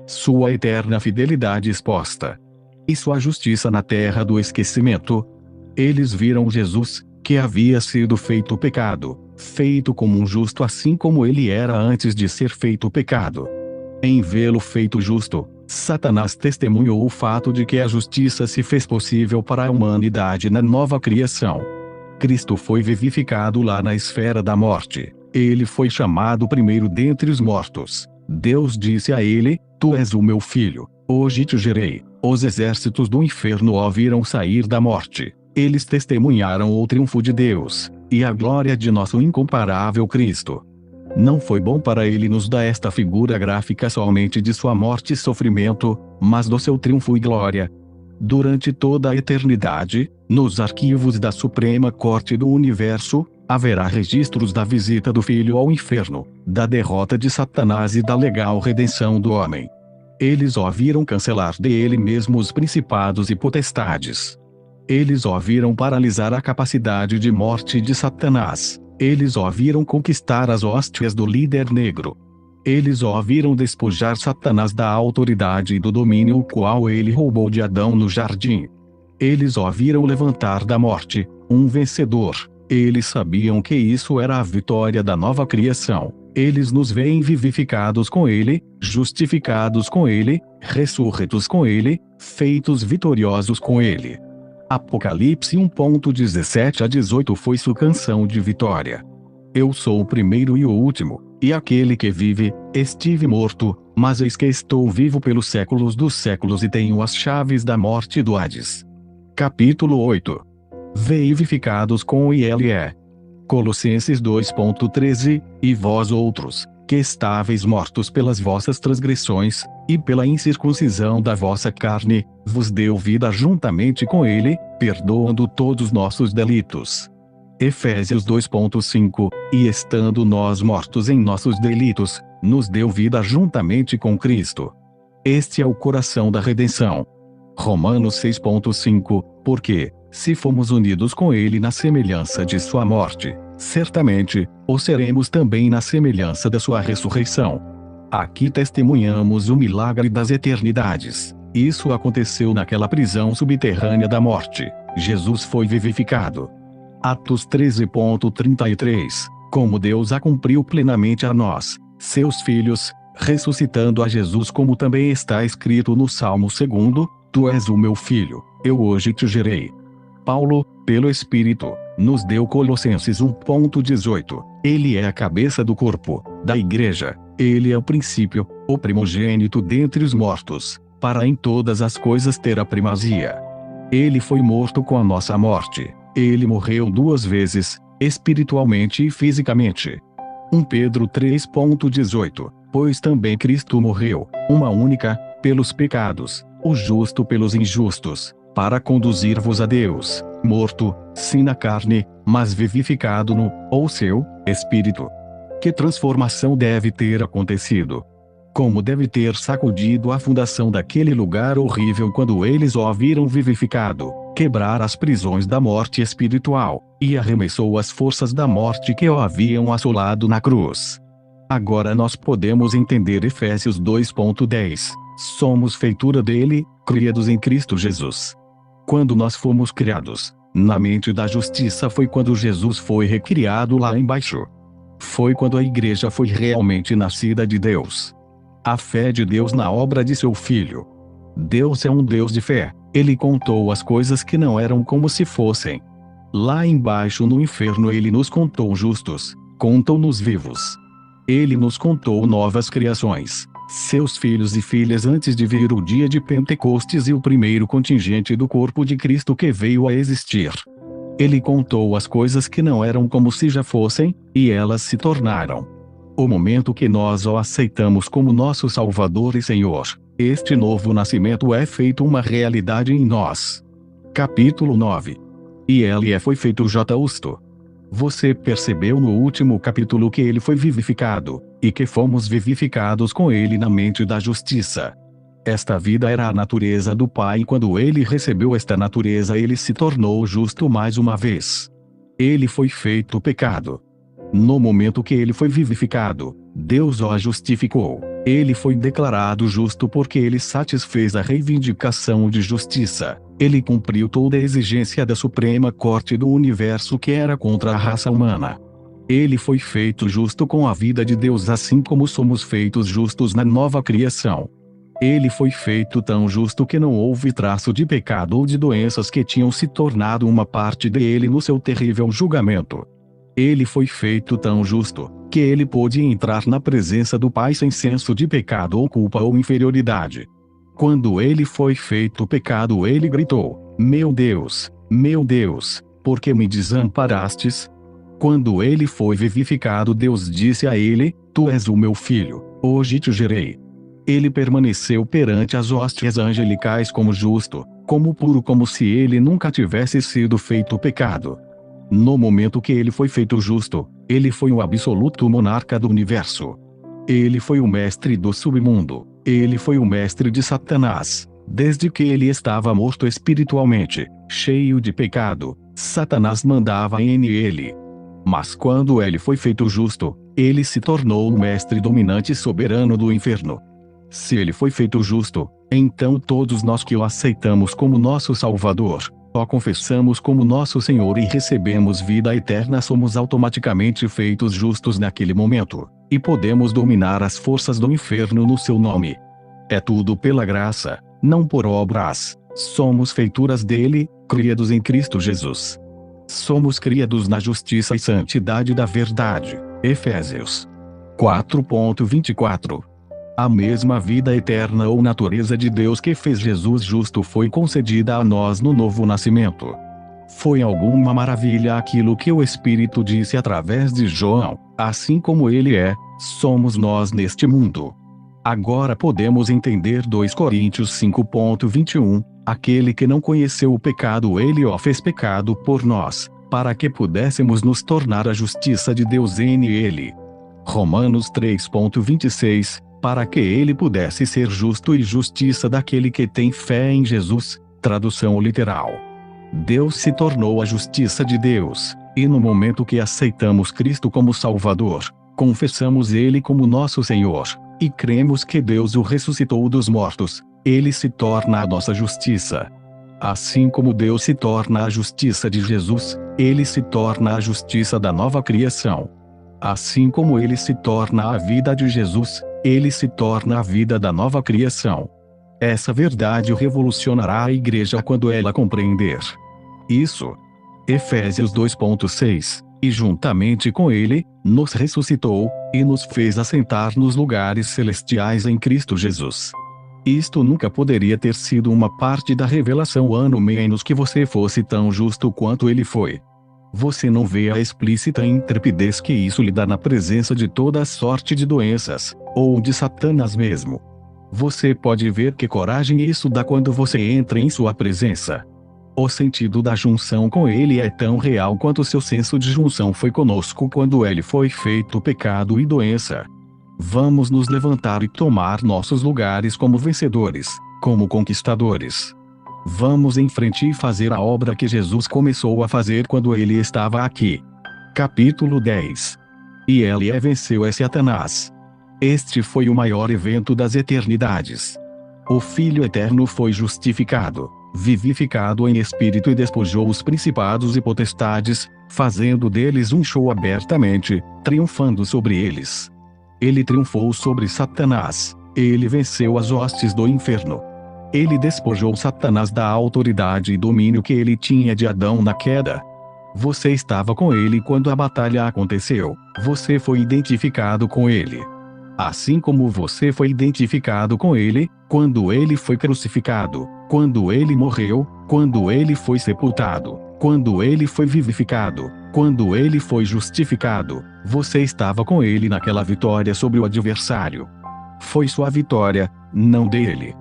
Sua eterna fidelidade exposta. E sua justiça na terra do esquecimento. Eles viram Jesus, que havia sido feito pecado, feito como um justo assim como ele era antes de ser feito pecado. Em vê-lo feito justo, Satanás testemunhou o fato de que a justiça se fez possível para a humanidade na nova criação. Cristo foi vivificado lá na esfera da morte. Ele foi chamado primeiro dentre os mortos. Deus disse a ele: tu és o meu filho, hoje te gerei. Os exércitos do inferno o viram sair da morte. Eles testemunharam o triunfo de Deus, e a glória de nosso incomparável Cristo. Não foi bom para ele nos dar esta figura gráfica somente de sua morte e sofrimento, mas do seu triunfo e glória. Durante toda a eternidade, nos arquivos da Suprema Corte do Universo, haverá registros da visita do Filho ao inferno, da derrota de Satanás e da legal redenção do homem. Eles o viram cancelar dele mesmo os principados e potestades. Eles o viram paralisar a capacidade de morte de Satanás. Eles o viram conquistar as hóstias do líder negro. Eles o viram despojar Satanás da autoridade e do domínio o qual ele roubou de Adão no jardim. Eles o viram levantar da morte, um vencedor. Eles sabiam que isso era a vitória da nova criação. Eles nos veem vivificados com ele, justificados com ele, ressurretos com ele, feitos vitoriosos com ele. Apocalipse 1:17-18 foi sua canção de vitória. Eu sou o primeiro e o último, e aquele que vive. Estive morto, mas eis que estou vivo pelos séculos dos séculos e tenho as chaves da morte e do Hades. Capítulo 8. Vivificados com o ILE. Colossenses 2:13, e vós outros, que estáveis mortos pelas vossas transgressões, e pela incircuncisão da vossa carne, vos deu vida juntamente com ele, perdoando todos nossos delitos. Efésios 2:5, e estando nós mortos em nossos delitos, nos deu vida juntamente com Cristo. Este é o coração da redenção. Romanos 6:5, porque, se fomos unidos com ele na semelhança de sua morte, certamente, o seremos também na semelhança da sua ressurreição. Aqui testemunhamos o milagre das eternidades. Isso aconteceu naquela prisão subterrânea da morte. Jesus foi vivificado. Atos 13:33. Como Deus a cumpriu plenamente a nós, seus filhos, ressuscitando a Jesus, como também está escrito no Salmo 2: Tu és o meu filho, eu hoje te gerei. Paulo, pelo Espírito, nos deu Colossenses 1:18. Ele é a cabeça do corpo, da igreja. Ele é o princípio, o primogênito dentre os mortos, para em todas as coisas ter a primazia. Ele foi morto com a nossa morte. Ele morreu 2 vezes, espiritualmente e fisicamente. 1 Pedro 3:18. Pois também Cristo morreu, uma única, pelos pecados, o justo pelos injustos, para conduzir-vos a Deus, morto, sim na carne, mas vivificado no, ou seu, Espírito. Que transformação deve ter acontecido? Como deve ter sacudido a fundação daquele lugar horrível quando eles o viram vivificado, quebrar as prisões da morte espiritual, e arremessou as forças da morte que o haviam assolado na cruz. Agora nós podemos entender Efésios 2:10. Somos feitura dele, criados em Cristo Jesus. Quando nós fomos criados, na mente da justiça, foi quando Jesus foi recriado lá embaixo. Foi quando a igreja foi realmente nascida de Deus. A fé de Deus na obra de seu Filho. Deus é um Deus de fé. Ele contou as coisas que não eram como se fossem. Lá embaixo no inferno ele nos contou justos, contou-nos vivos. Ele nos contou novas criações, seus filhos e filhas, antes de vir o dia de Pentecostes e o primeiro contingente do corpo de Cristo que veio a existir. Ele contou as coisas que não eram como se já fossem, e elas se tornaram. O momento que nós o aceitamos como nosso Salvador e Senhor, este novo nascimento é feito uma realidade em nós. Capítulo 9. E ele foi feito justo. Você percebeu no último capítulo que ele foi vivificado, e que fomos vivificados com ele na mente da justiça. Esta vida era a natureza do Pai, e quando ele recebeu esta natureza ele se tornou justo mais uma vez. Ele foi feito pecado. No momento que ele foi vivificado, Deus o justificou. Ele foi declarado justo porque ele satisfez a reivindicação de justiça. Ele cumpriu toda a exigência da Suprema Corte do Universo que era contra a raça humana. Ele foi feito justo com a vida de Deus, assim como somos feitos justos na nova criação. Ele foi feito tão justo que não houve traço de pecado ou de doenças que tinham se tornado uma parte dele no seu terrível julgamento. Ele foi feito tão justo, que ele pôde entrar na presença do Pai sem senso de pecado ou culpa ou inferioridade. Quando ele foi feito pecado, ele gritou: meu Deus, por que me desamparastes? Quando ele foi vivificado, Deus disse a ele: Tu és o meu filho, hoje te gerei. Ele permaneceu perante as hostes angelicais como justo, como puro, como se ele nunca tivesse sido feito pecado. No momento que ele foi feito justo, ele foi o absoluto monarca do universo. Ele foi o mestre do submundo. Ele foi o mestre de Satanás. Desde que ele estava morto espiritualmente, cheio de pecado, Satanás mandava em ele. Mas quando ele foi feito justo, ele se tornou o mestre dominante e soberano do inferno. Se ele foi feito justo, então todos nós que o aceitamos como nosso Salvador, o confessamos como nosso Senhor e recebemos vida eterna, somos automaticamente feitos justos naquele momento, e podemos dominar as forças do inferno no seu nome. É tudo pela graça, não por obras. Somos feituras dele, criados em Cristo Jesus. Somos criados na justiça e santidade da verdade. Efésios 4:24. A mesma vida eterna ou natureza de Deus que fez Jesus justo foi concedida a nós no novo nascimento. Foi alguma maravilha aquilo que o Espírito disse através de João: assim como ele é, somos nós neste mundo. Agora podemos entender 2 Coríntios 5:21, aquele que não conheceu o pecado ele o fez pecado por nós, para que pudéssemos nos tornar a justiça de Deus em ele. Romanos 3:26, para que ele pudesse ser justo e justiça daquele que tem fé em Jesus, tradução literal. Deus se tornou a justiça de Deus, e no momento que aceitamos Cristo como Salvador, confessamos ele como nosso Senhor, e cremos que Deus o ressuscitou dos mortos, ele se torna a nossa justiça. Assim como Deus se torna a justiça de Jesus, ele se torna a justiça da nova criação. Assim como ele se torna a vida de Jesus, ele se torna a vida da nova criação. Essa verdade revolucionará a igreja quando ela compreender isso. Efésios 2:6 E juntamente com ele, nos ressuscitou, e nos fez assentar nos lugares celestiais em Cristo Jesus. Isto nunca poderia ter sido uma parte da revelação a menos que você fosse tão justo quanto ele foi. Você não vê a explícita intrepidez que isso lhe dá na presença de toda sorte de doenças, ou de Satanás mesmo. Você pode ver que coragem isso dá quando você entra em sua presença. O sentido da junção com ele é tão real quanto seu senso de junção foi conosco quando ele foi feito pecado e doença. Vamos nos levantar e tomar nossos lugares como vencedores, como conquistadores. Vamos em frente e fazer a obra que Jesus começou a fazer quando ele estava aqui. Capítulo 10 E ele venceu a Satanás. Este foi o maior evento das eternidades. O Filho Eterno foi justificado, vivificado em espírito e despojou os principados e potestades, fazendo deles um show abertamente, triunfando sobre eles. Ele triunfou sobre Satanás. Ele venceu as hostes do inferno. Ele despojou Satanás da autoridade e domínio que ele tinha de Adão na queda. Você estava com ele quando a batalha aconteceu. Você foi identificado com ele. Assim como você foi identificado com ele, quando ele foi crucificado, quando ele morreu, quando ele foi sepultado, quando ele foi vivificado, quando ele foi justificado, você estava com ele naquela vitória sobre o adversário. Foi sua vitória, não dele.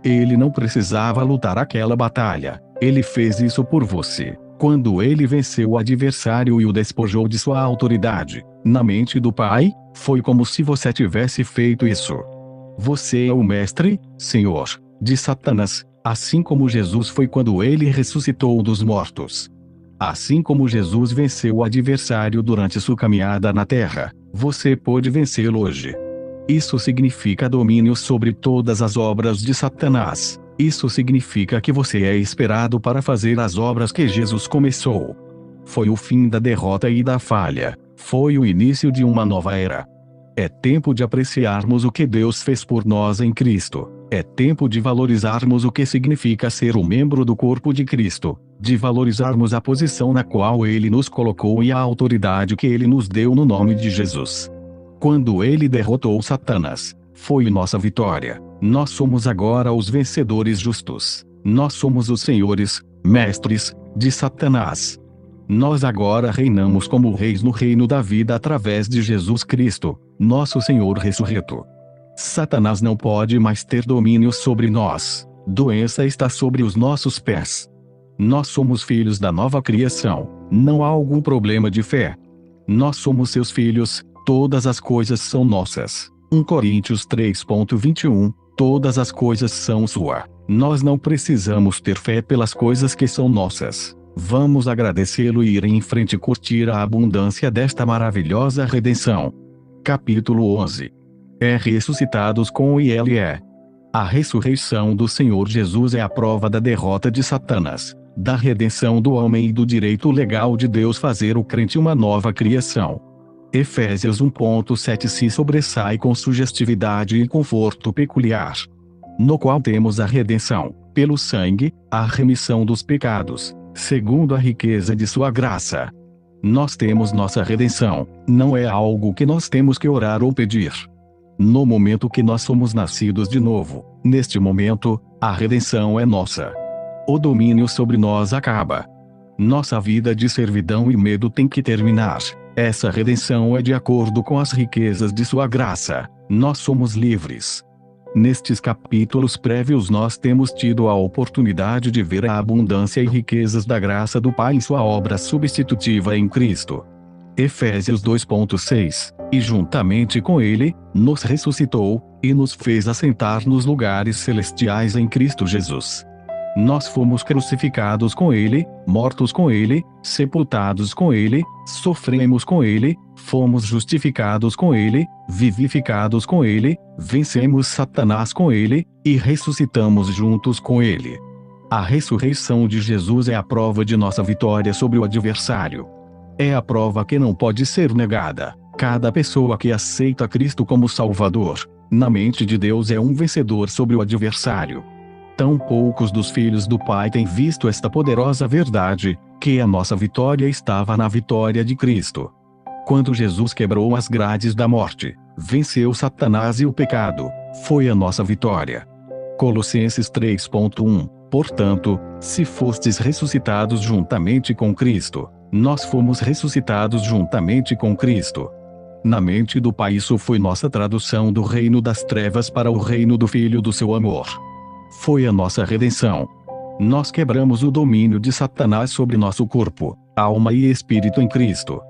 Ele não precisava lutar aquela batalha, ele fez isso por você. Quando ele venceu o adversário e o despojou de sua autoridade, na mente do Pai, foi como se você tivesse feito isso. Você é o mestre, Senhor, de Satanás, assim como Jesus foi quando ele ressuscitou dos mortos. Assim como Jesus venceu o adversário durante sua caminhada na terra, você pode vencê-lo hoje. Isso significa domínio sobre todas as obras de Satanás. Isso significa que você é esperado para fazer as obras que Jesus começou. Foi o fim da derrota e da falha. Foi o início de uma nova era. É tempo de apreciarmos o que Deus fez por nós em Cristo. É tempo de valorizarmos o que significa ser um membro do corpo de Cristo. De valorizarmos a posição na qual Ele nos colocou e a autoridade que Ele nos deu no nome de Jesus. Quando Ele derrotou Satanás, foi nossa vitória. Nós somos agora os vencedores justos. Nós somos os senhores, mestres, de Satanás. Nós agora reinamos como reis no reino da vida através de Jesus Cristo, nosso Senhor ressurreto. Satanás não pode mais ter domínio sobre nós. Doença está sobre os nossos pés. Nós somos filhos da nova criação. Não há algum problema de fé. Nós somos seus filhos, todas as coisas são nossas. 1 Coríntios 3:21 Todas as coisas são sua. Nós não precisamos ter fé pelas coisas que são nossas. Vamos agradecê-lo e ir em frente e curtir a abundância desta maravilhosa redenção. Capítulo 11 ressuscitados com ele. A ressurreição do Senhor Jesus é a prova da derrota de Satanás, da redenção do homem e do direito legal de Deus fazer o crente uma nova criação. Efésios 1:7 se sobressai com sugestividade e conforto peculiar. No qual temos a redenção, pelo sangue, a remissão dos pecados, segundo a riqueza de sua graça. Nós temos nossa redenção, não é algo que nós temos que orar ou pedir. No momento que nós somos nascidos de novo, neste momento, a redenção é nossa. O domínio sobre nós acaba. Nossa vida de servidão e medo tem que terminar. Essa redenção é de acordo com as riquezas de sua graça. Nós somos livres. Nestes capítulos prévios nós temos tido a oportunidade de ver a abundância e riquezas da graça do Pai em sua obra substitutiva em Cristo. Efésios 2:6 E juntamente com ele, nos ressuscitou, e nos fez assentar nos lugares celestiais em Cristo Jesus. Nós fomos crucificados com ele, mortos com ele, sepultados com ele, sofremos com ele, fomos justificados com ele, vivificados com ele, vencemos Satanás com ele, e ressuscitamos juntos com ele. A ressurreição de Jesus é a prova de nossa vitória sobre o adversário. É a prova que não pode ser negada. Cada pessoa que aceita Cristo como Salvador, na mente de Deus é um vencedor sobre o adversário. Tão poucos dos filhos do Pai têm visto esta poderosa verdade, que a nossa vitória estava na vitória de Cristo. Quando Jesus quebrou as grades da morte, venceu Satanás e o pecado, foi a nossa vitória. Colossenses 3.1. Portanto, se fostes ressuscitados juntamente com Cristo, nós fomos ressuscitados juntamente com Cristo. Na mente do Pai, isso foi nossa tradução do reino das trevas para o reino do Filho do seu amor. Foi a nossa redenção. Nós quebramos o domínio de Satanás sobre nosso corpo, alma e espírito em Cristo.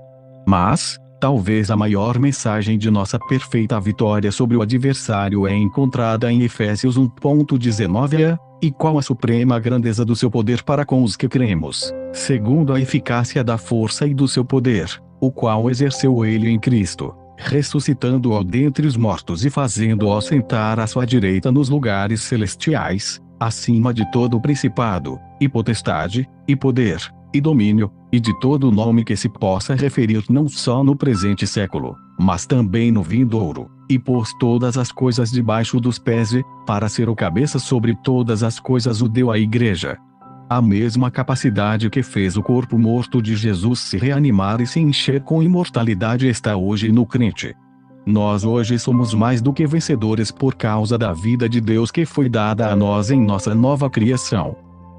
Mas, talvez a maior mensagem de nossa perfeita vitória sobre o adversário é encontrada em Efésios 1.19a, e qual a suprema grandeza do seu poder para com os que cremos, segundo a eficácia da força e do seu poder, o qual exerceu ele em Cristo, ressuscitando-o dentre os mortos e fazendo-o assentar à sua direita nos lugares celestiais, acima de todo principado, e potestade, e poder, e domínio, e de todo nome que se possa referir não só no presente século, mas também no vindouro, e pôs todas as coisas debaixo dos pés e, para ser o cabeça sobre todas as coisas, o deu à igreja. A mesma capacidade que fez o corpo morto de Jesus se reanimar e se encher com imortalidade está hoje no crente. Nós hoje somos mais do que vencedores por causa da vida de Deus que foi dada a nós em nossa nova criação.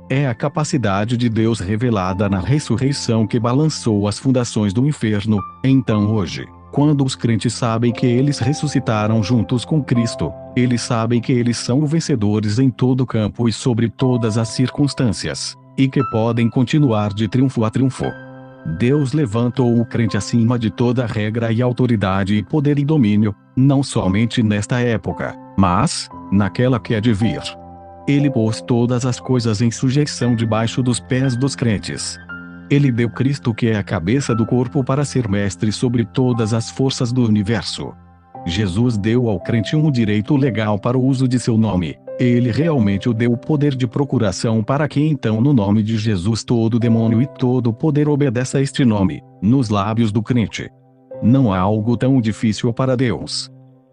É a capacidade de Deus revelada na ressurreição que balançou as fundações do inferno. Então hoje, quando os crentes sabem que eles ressuscitaram juntos com Cristo, eles sabem que eles são vencedores em todo o campo e sobre todas as circunstâncias, e que podem continuar de triunfo a triunfo. Deus levantou o crente acima de toda regra e autoridade e poder e domínio, não somente nesta época, mas naquela que há de vir. Ele pôs todas as coisas em sujeição debaixo dos pés dos crentes. Ele deu Cristo, que é a cabeça do corpo, para ser mestre sobre todas as forças do universo. Jesus deu ao crente um direito legal para o uso de seu nome. Ele realmente o deu o poder de procuração para que então no nome de Jesus todo demônio e todo poder obedeça a este nome, nos lábios do crente. Não há algo tão difícil para Deus.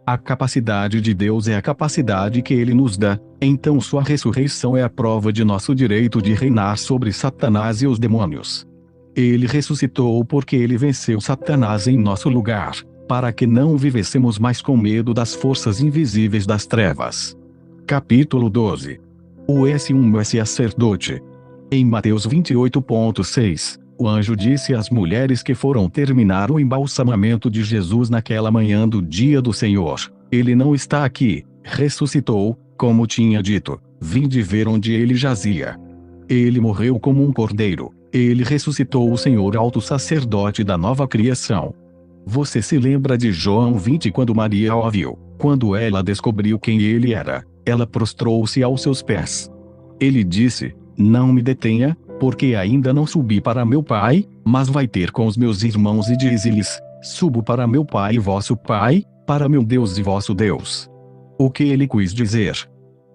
A capacidade de Deus é a capacidade que Ele nos dá, então sua ressurreição é a prova de nosso direito de reinar sobre Satanás e os demônios. Ele ressuscitou porque Ele venceu Satanás em nosso lugar, para que não vivêssemos mais com medo das forças invisíveis das trevas. Capítulo 12. O S1 é sacerdote. Em Mateus 28.6, o anjo disse às mulheres que foram terminar o embalsamamento de Jesus naquela manhã do dia do Senhor: Ele não está aqui, ressuscitou, como tinha dito, vinde ver onde ele jazia. Ele morreu como um cordeiro, ele ressuscitou, o Senhor alto sacerdote da nova criação. Você se lembra de João 20 quando Maria o viu? Quando ela descobriu quem ele era, ela prostrou-se aos seus pés. Ele disse: Não me detenha, porque ainda não subi para meu Pai, mas vai ter com os meus irmãos e dize-lhes: Subo para meu Pai e vosso Pai, para meu Deus e vosso Deus. O que ele quis dizer?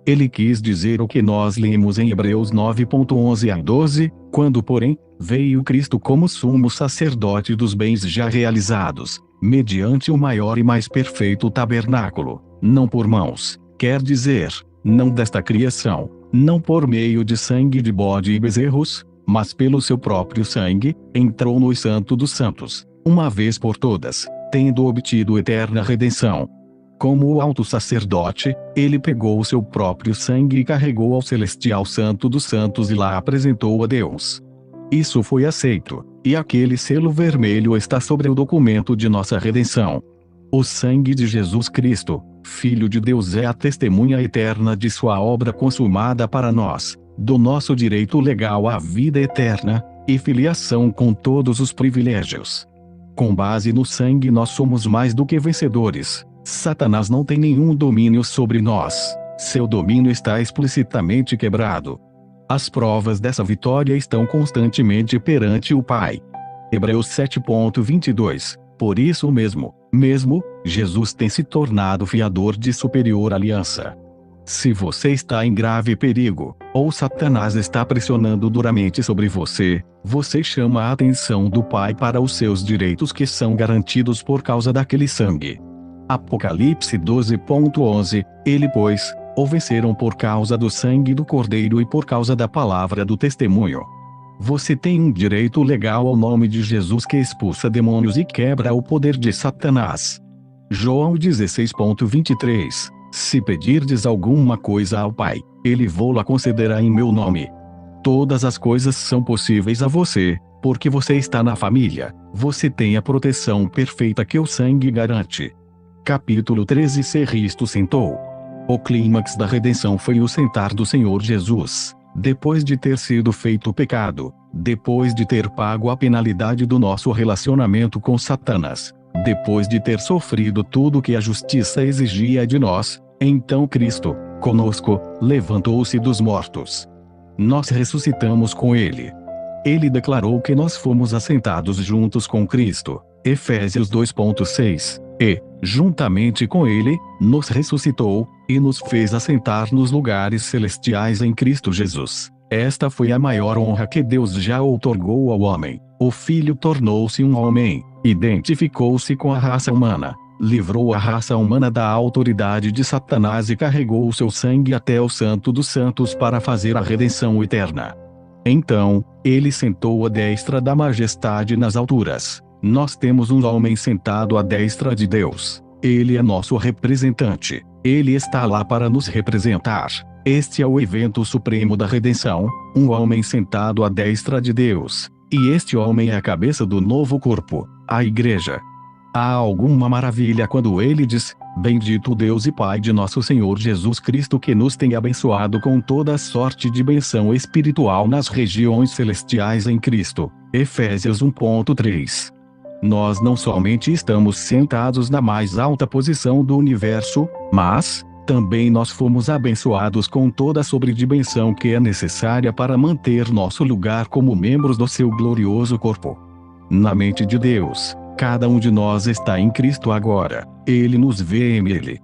Ele quis dizer o que nós lemos em Hebreus 9.11 a 12, quando porém, veio Cristo como sumo sacerdote dos bens já realizados, mediante o maior e mais perfeito tabernáculo, não por mãos, quer dizer, não desta criação, não por meio de sangue de bode e bezerros, mas pelo seu próprio sangue, entrou no Santo dos Santos, uma vez por todas, tendo obtido eterna redenção. Como o alto sacerdote, ele pegou o seu próprio sangue e carregou ao celestial Santo dos Santos e lá apresentou a Deus. Isso foi aceito, e aquele selo vermelho está sobre o documento de nossa redenção. O sangue de Jesus Cristo, Filho de Deus, é a testemunha eterna de sua obra consumada para nós, do nosso direito legal à vida eterna, e filiação com todos os privilégios. Com base no sangue nós somos mais do que vencedores. Satanás não tem nenhum domínio sobre nós, seu domínio está explicitamente quebrado. As provas dessa vitória estão constantemente perante o Pai. Hebreus 7.22. Por isso mesmo, Jesus tem se tornado fiador de superior aliança. Se você está em grave perigo, ou Satanás está pressionando duramente sobre você, você chama a atenção do Pai para os seus direitos que são garantidos por causa daquele sangue. Apocalipse 12:11, ele pois, o venceram por causa do sangue do Cordeiro e por causa da palavra do testemunho. Você tem um direito legal ao nome de Jesus que expulsa demônios e quebra o poder de Satanás. João 16:23, se pedirdes alguma coisa ao Pai, Ele vô-la concederá em meu nome. Todas as coisas são possíveis a você, porque você está na família, você tem a proteção perfeita que o sangue garante. Capítulo 13. Cristo sentou. O clímax da redenção foi o sentar do Senhor Jesus. Depois de ter sido feito pecado, depois de ter pago a penalidade do nosso relacionamento com Satanás, depois de ter sofrido tudo o que a justiça exigia de nós, então Cristo, conosco, levantou-se dos mortos. Nós ressuscitamos com Ele. Ele declarou que nós fomos assentados juntos com Cristo, Efésios 2:6, e, juntamente com Ele, nos ressuscitou, e nos fez assentar nos lugares celestiais em Cristo Jesus. Esta foi a maior honra que Deus já outorgou ao homem. O Filho tornou-se um homem, identificou-se com a raça humana, livrou a raça humana da autoridade de Satanás e carregou o seu sangue até o Santo dos Santos para fazer a redenção eterna. Então, ele sentou à destra da majestade nas alturas. Nós temos um homem sentado à destra de Deus. Ele é nosso representante. Ele está lá para nos representar. Este é o evento supremo da redenção, um homem sentado à destra de Deus. E este homem é a cabeça do novo corpo, a Igreja. Há alguma maravilha quando ele diz: bendito Deus e Pai de nosso Senhor Jesus Cristo que nos tem abençoado com toda sorte de benção espiritual nas regiões celestiais em Cristo. Efésios 1:3. Nós não somente estamos sentados na mais alta posição do universo, mas também nós fomos abençoados com toda a sobredimensão que é necessária para manter nosso lugar como membros do seu glorioso corpo. Na mente de Deus, cada um de nós está em Cristo agora. Ele nos vê nele.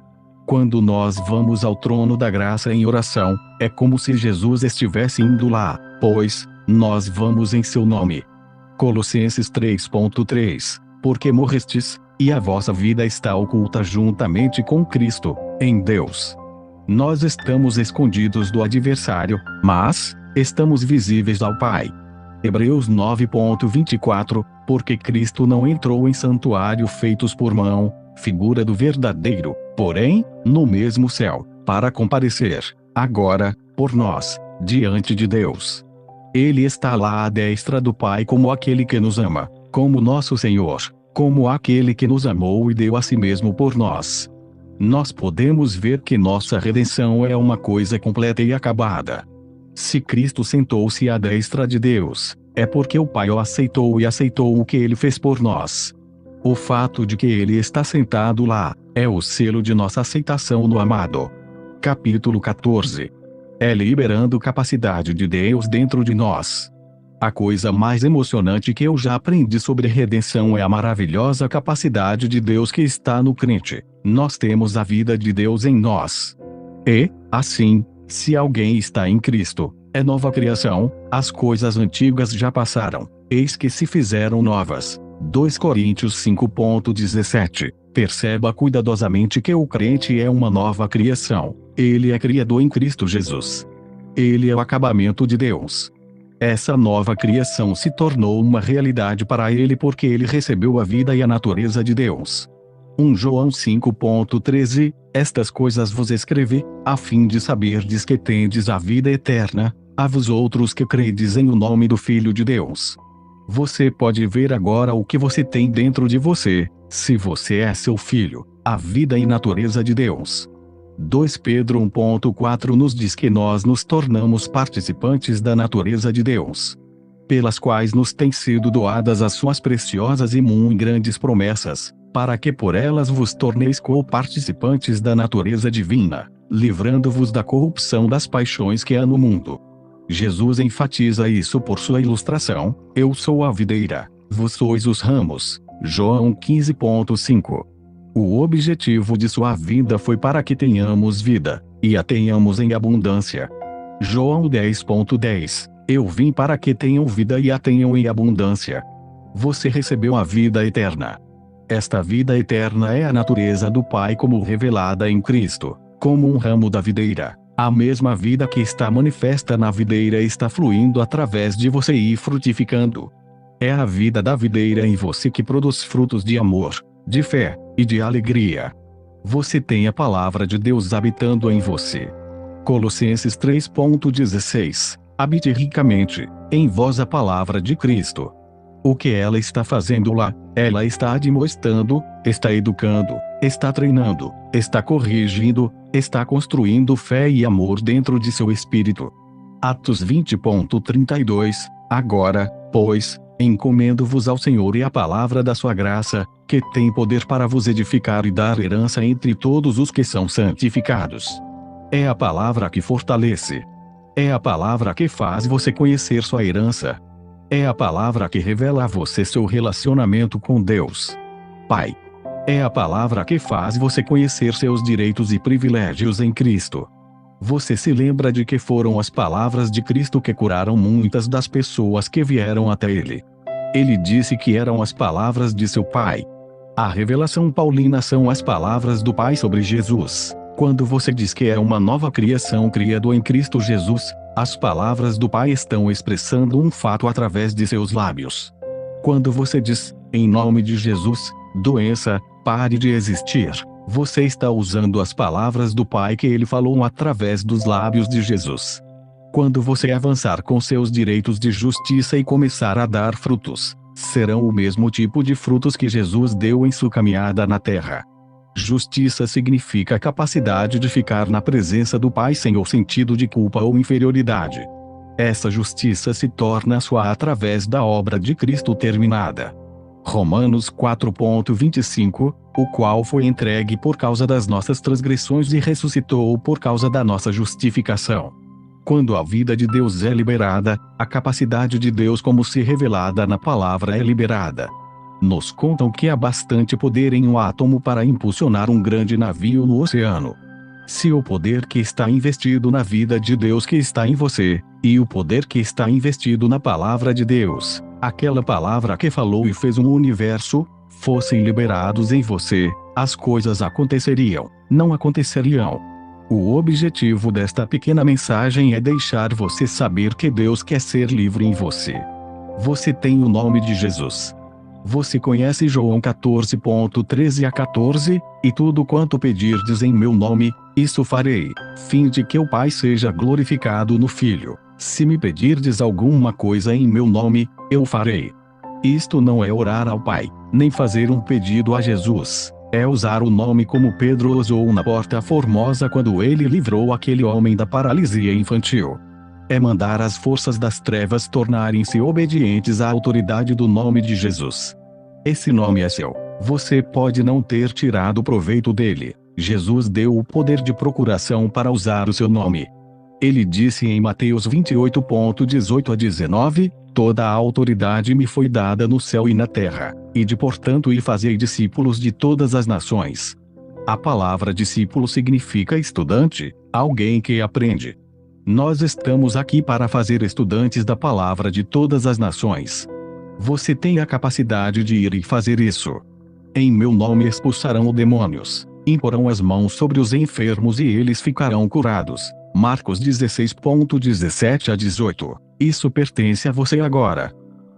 Quando nós vamos ao trono da graça em oração, é como se Jesus estivesse indo lá, pois nós vamos em seu nome. Colossenses 3:3, porque morrestes, e a vossa vida está oculta juntamente com Cristo, em Deus. Nós estamos escondidos do adversário, mas estamos visíveis ao Pai. Hebreus 9:24, porque Cristo não entrou em santuário feitos por mão, figura do verdadeiro, porém, no mesmo céu, para comparecer, agora, por nós, diante de Deus. Ele está lá à destra do Pai como aquele que nos ama, como nosso Senhor, como aquele que nos amou e deu a si mesmo por nós. Nós podemos ver que nossa redenção é uma coisa completa e acabada. Se Cristo sentou-se à destra de Deus, é porque o Pai o aceitou e aceitou o que ele fez por nós. O fato de que ele está sentado lá, é o selo de nossa aceitação no amado. Capítulo 14. É liberando capacidade de Deus dentro de nós. A coisa mais emocionante que eu já aprendi sobre redenção é a maravilhosa capacidade de Deus que está no crente. Nós temos a vida de Deus em nós. E, assim, se alguém está em Cristo, é nova criação, as coisas antigas já passaram, eis que se fizeram novas. 2 Coríntios 5:17. Perceba cuidadosamente que o crente é uma nova criação. Ele é criado em Cristo Jesus. Ele é o acabamento de Deus. Essa nova criação se tornou uma realidade para ele porque ele recebeu a vida e a natureza de Deus. 1 João 5:13, estas coisas vos escrevi, a fim de saberdes que tendes a vida eterna, a vós outros que credes em o nome do Filho de Deus. Você pode ver agora o que você tem dentro de você, se você é seu filho, a vida e natureza de Deus. 2 Pedro 1:4 nos diz que nós nos tornamos participantes da natureza de Deus, pelas quais nos têm sido doadas as suas preciosas e muito grandes promessas, para que por elas vos torneis co-participantes da natureza divina, livrando-vos da corrupção das paixões que há no mundo. Jesus enfatiza isso por sua ilustração: eu sou a videira, vós sois os ramos. João 15:5. O objetivo de sua vinda foi para que tenhamos vida, e a tenhamos em abundância. João 10:10. Eu vim para que tenham vida e a tenham em abundância. Você recebeu a vida eterna. Esta vida eterna é a natureza do Pai como revelada em Cristo, como um ramo da videira. A mesma vida que está manifesta na videira está fluindo através de você e frutificando. É a vida da videira em você que produz frutos de amor, de fé e de alegria. Você tem a palavra de Deus habitando em você. Colossenses 3:16. Habite ricamente em vós a palavra de Cristo. O que ela está fazendo lá? Ela está admoestando, está educando, está treinando, está corrigindo, está construindo fé e amor dentro de seu espírito. Atos 20:32. Agora, pois, encomendo-vos ao Senhor e à palavra da sua graça, que tem poder para vos edificar e dar herança entre todos os que são santificados. É a palavra que fortalece. É a palavra que faz você conhecer sua herança. É a palavra que revela a você seu relacionamento com Deus, Pai. É a palavra que faz você conhecer seus direitos e privilégios em Cristo. Você se lembra de que foram as palavras de Cristo que curaram muitas das pessoas que vieram até Ele. Ele disse que eram as palavras de seu Pai. A revelação paulina são as palavras do Pai sobre Jesus. Quando você diz que é uma nova criação criado em Cristo Jesus, as palavras do Pai estão expressando um fato através de seus lábios. Quando você diz, em nome de Jesus, doença, pare de existir, você está usando as palavras do Pai que Ele falou através dos lábios de Jesus. Quando você avançar com seus direitos de justiça e começar a dar frutos, serão o mesmo tipo de frutos que Jesus deu em sua caminhada na terra. Justiça significa a capacidade de ficar na presença do Pai sem o sentido de culpa ou inferioridade. Essa justiça se torna sua através da obra de Cristo terminada. Romanos 4:25, o qual foi entregue por causa das nossas transgressões e ressuscitou por causa da nossa justificação. Quando a vida de Deus é liberada, a capacidade de Deus como se revelada na palavra é liberada. Nos contam que há bastante poder em um átomo para impulsionar um grande navio no oceano. Se o poder que está investido na vida de Deus que está em você, e o poder que está investido na palavra de Deus, aquela palavra que falou e fez um universo, fossem liberados em você, as coisas aconteceriam, não aconteceriam. O objetivo desta pequena mensagem é deixar você saber que Deus quer ser livre em você. Você tem o nome de Jesus. Você conhece João 14:13 a 14, e tudo quanto pedirdes em meu nome, isso farei, fim de que o Pai seja glorificado no Filho. Se me pedirdes alguma coisa em meu nome, eu farei. Isto não é orar ao Pai, nem fazer um pedido a Jesus. É usar o nome como Pedro usou na Porta Formosa quando ele livrou aquele homem da paralisia infantil. É mandar as forças das trevas tornarem-se obedientes à autoridade do nome de Jesus. Esse nome é seu. Você pode não ter tirado proveito dele. Jesus deu o poder de procuração para usar o seu nome. Ele disse em Mateus 28:18 a 19, toda a autoridade me foi dada no céu e na terra, ide portanto e fazei discípulos de todas as nações. A palavra discípulo significa estudante, alguém que aprende. Nós estamos aqui para fazer estudantes da palavra de todas as nações. Você tem a capacidade de ir e fazer isso. Em meu nome expulsarão demônios, imporão as mãos sobre os enfermos e eles ficarão curados. Marcos 16:17 a 18. Isso pertence a você agora.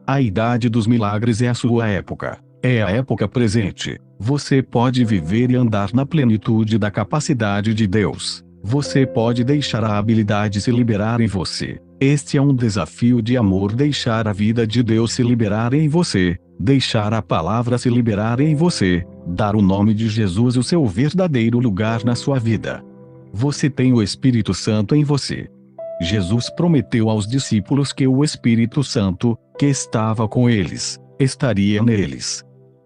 A idade dos milagres é a sua época. É a época presente. Você pode viver e andar na plenitude da capacidade de Deus. Você pode deixar a habilidade se liberar em você. Este é um desafio de amor: deixar a vida de Deus se liberar em você, deixar a palavra se liberar em você, dar o nome de Jesus o seu verdadeiro lugar na sua vida. Você tem o Espírito Santo em você. Jesus prometeu aos discípulos que o Espírito Santo, que estava com eles, estaria neles.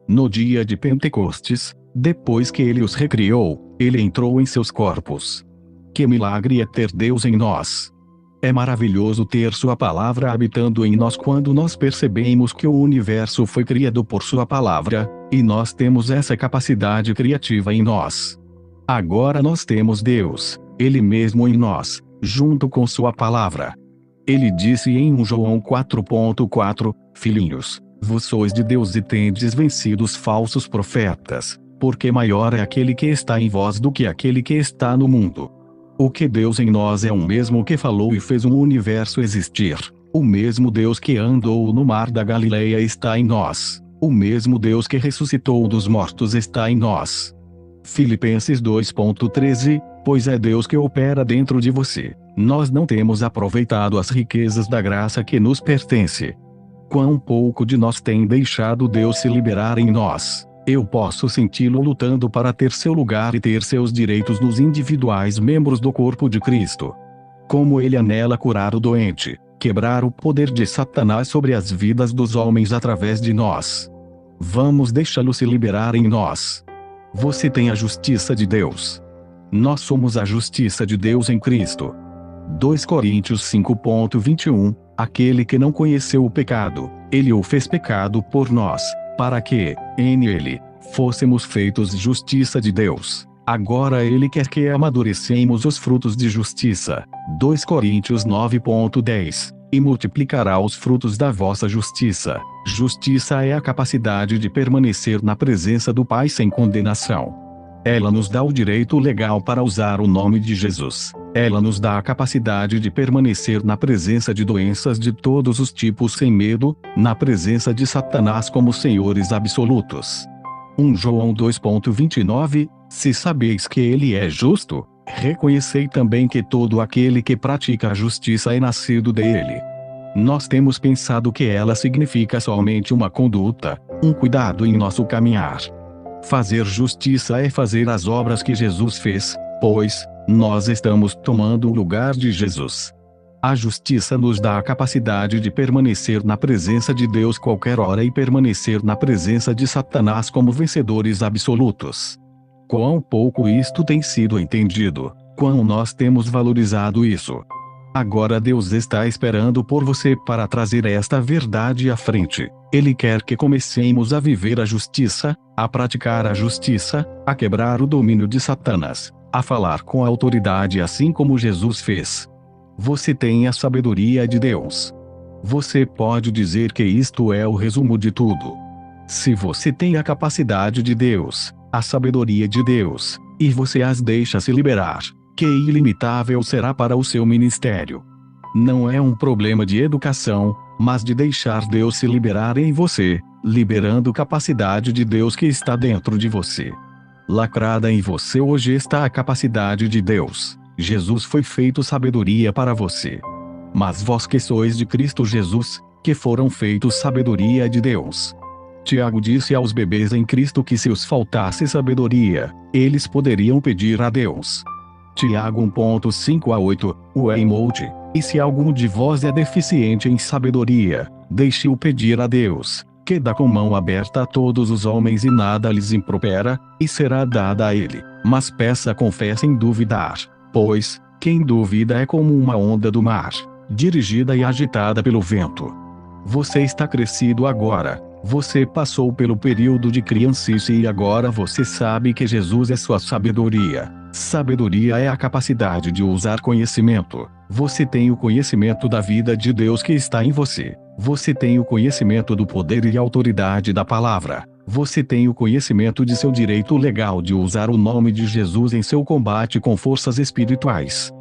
No dia de Pentecostes, depois que ele os recriou, ele entrou em seus corpos. Que milagre é ter Deus em nós! É maravilhoso ter sua palavra habitando em nós. Quando nós percebemos que o universo foi criado por sua palavra, E nós temos essa capacidade criativa em nós. Agora nós temos Deus, Ele mesmo em nós, junto com Sua palavra. Ele disse em 1 João 4,4, Filhinhos, vós sois de Deus e tendes vencido os falsos profetas, porque maior é aquele que está em vós do que aquele que está no mundo. O que Deus em nós é o mesmo que falou e fez um universo existir. O mesmo Deus que andou no mar da Galileia está em nós. O mesmo Deus que ressuscitou dos mortos está em nós. Filipenses 2,13, pois é Deus que opera dentro de você. Nós não temos aproveitado as riquezas da graça que nos pertence. Quão pouco de nós tem deixado Deus se liberar em nós. Eu posso senti-lo lutando para ter seu lugar e ter seus direitos nos individuais membros do corpo de Cristo. Como ele anela curar o doente, quebrar o poder de Satanás sobre as vidas dos homens através de nós. Vamos deixá-lo se liberar em nós. Você tem a justiça de Deus. Nós somos a justiça de Deus em Cristo. 2 Coríntios 5,21, aquele que não conheceu o pecado, ele o fez pecado por nós, para que, em ele, fôssemos feitos justiça de Deus. Agora ele quer que amadurecemos os frutos de justiça. 2 Coríntios 9,10, e multiplicará os frutos da vossa justiça. Justiça é a capacidade de permanecer na presença do Pai sem condenação. Ela nos dá o direito legal para usar o nome de Jesus. Ela nos dá a capacidade de permanecer na presença de doenças de todos os tipos sem medo, na presença de Satanás como senhores absolutos. 1 João 2,29, se sabeis que ele é justo, reconhecei também que todo aquele que pratica a justiça é nascido dele. Nós temos pensado que ela significa somente uma conduta, um cuidado em nosso caminhar. Fazer justiça é fazer as obras que Jesus fez, pois nós estamos tomando o lugar de Jesus. A justiça nos dá a capacidade de permanecer na presença de Deus qualquer hora e permanecer na presença de Satanás como vencedores absolutos. Quão pouco isto tem sido entendido, quão nós temos valorizado isso. Agora Deus está esperando por você para trazer esta verdade à frente. Ele quer que comecemos a viver a justiça, a praticar a justiça, a quebrar o domínio de Satanás, a falar com autoridade assim como Jesus fez. Você tem a sabedoria de Deus. Você pode dizer que isto é o resumo de tudo. Se você tem a capacidade de Deus, a sabedoria de Deus, e você as deixa se liberar, que ilimitável será para o seu ministério. Não é um problema de educação, mas de deixar Deus se liberar em você, liberando capacidade de Deus que está dentro de você. Lacrada em você hoje está a capacidade de Deus. Jesus foi feito sabedoria para você. Mas vós que sois de Cristo Jesus, que foram feitos sabedoria de Deus. Tiago disse aos bebês em Cristo que se os faltasse sabedoria, eles poderiam pedir a Deus. Tiago 1,5-8, o emote, e se algum de vós é deficiente em sabedoria, deixe-o pedir a Deus, que dá com mão aberta a todos os homens e nada lhes impropera, e será dada a ele, mas peça com fé sem duvidar, pois, quem duvida é como uma onda do mar, dirigida e agitada pelo vento. Você está crescido agora, você passou pelo período de criancice e agora você sabe que Jesus é sua sabedoria. Sabedoria é a capacidade de usar conhecimento. Você tem o conhecimento da vida de Deus que está em você. Você tem o conhecimento do poder e autoridade da palavra. Você tem o conhecimento de seu direito legal de usar o nome de Jesus em seu combate com forças espirituais.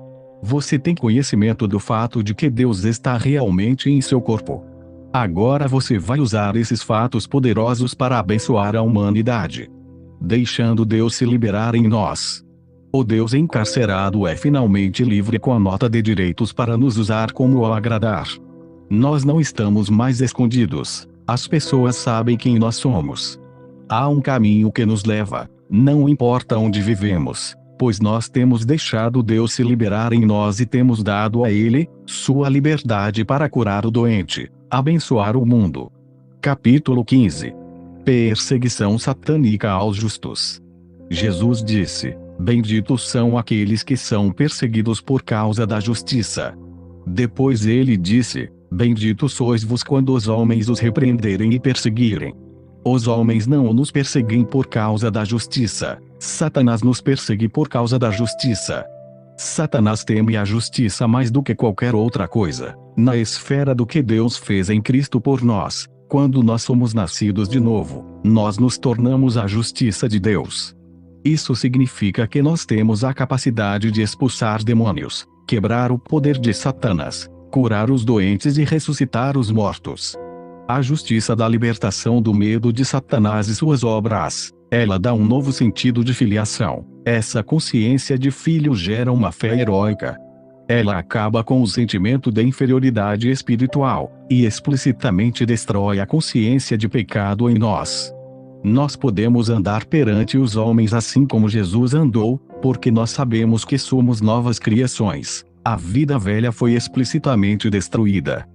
Você tem conhecimento do fato de que Deus está realmente em seu corpo. Agora você vai usar esses fatos poderosos para abençoar a humanidade, deixando Deus se liberar em nós. O Deus encarcerado é finalmente livre com a nota de direitos para nos usar como o agradar. Nós não estamos mais escondidos. As pessoas sabem quem nós somos. Há um caminho que nos leva, não importa onde vivemos, pois nós temos deixado Deus se liberar em nós e temos dado a Ele sua liberdade para curar o doente, abençoar o mundo. Capítulo 15. Perseguição satânica aos justos. Jesus disse: benditos são aqueles que são perseguidos por causa da justiça. Depois ele disse: benditos sois vós quando os homens os repreenderem e perseguirem. Os homens não nos perseguem por causa da justiça. Satanás nos persegue por causa da justiça. Satanás teme a justiça mais do que qualquer outra coisa, na esfera do que Deus fez em Cristo por nós. Quando nós somos nascidos de novo, nós nos tornamos a justiça de Deus. Isso significa que nós temos a capacidade de expulsar demônios, quebrar o poder de Satanás, curar os doentes e ressuscitar os mortos. A justiça da libertação do medo de Satanás e suas obras. Ela dá um novo sentido de filiação. Essa consciência de filho gera uma fé heróica. Ela acaba com o sentimento de inferioridade espiritual, e explicitamente destrói a consciência de pecado em nós. Nós podemos andar perante os homens assim como Jesus andou, porque nós sabemos que somos novas criações. A vida velha foi explicitamente destruída.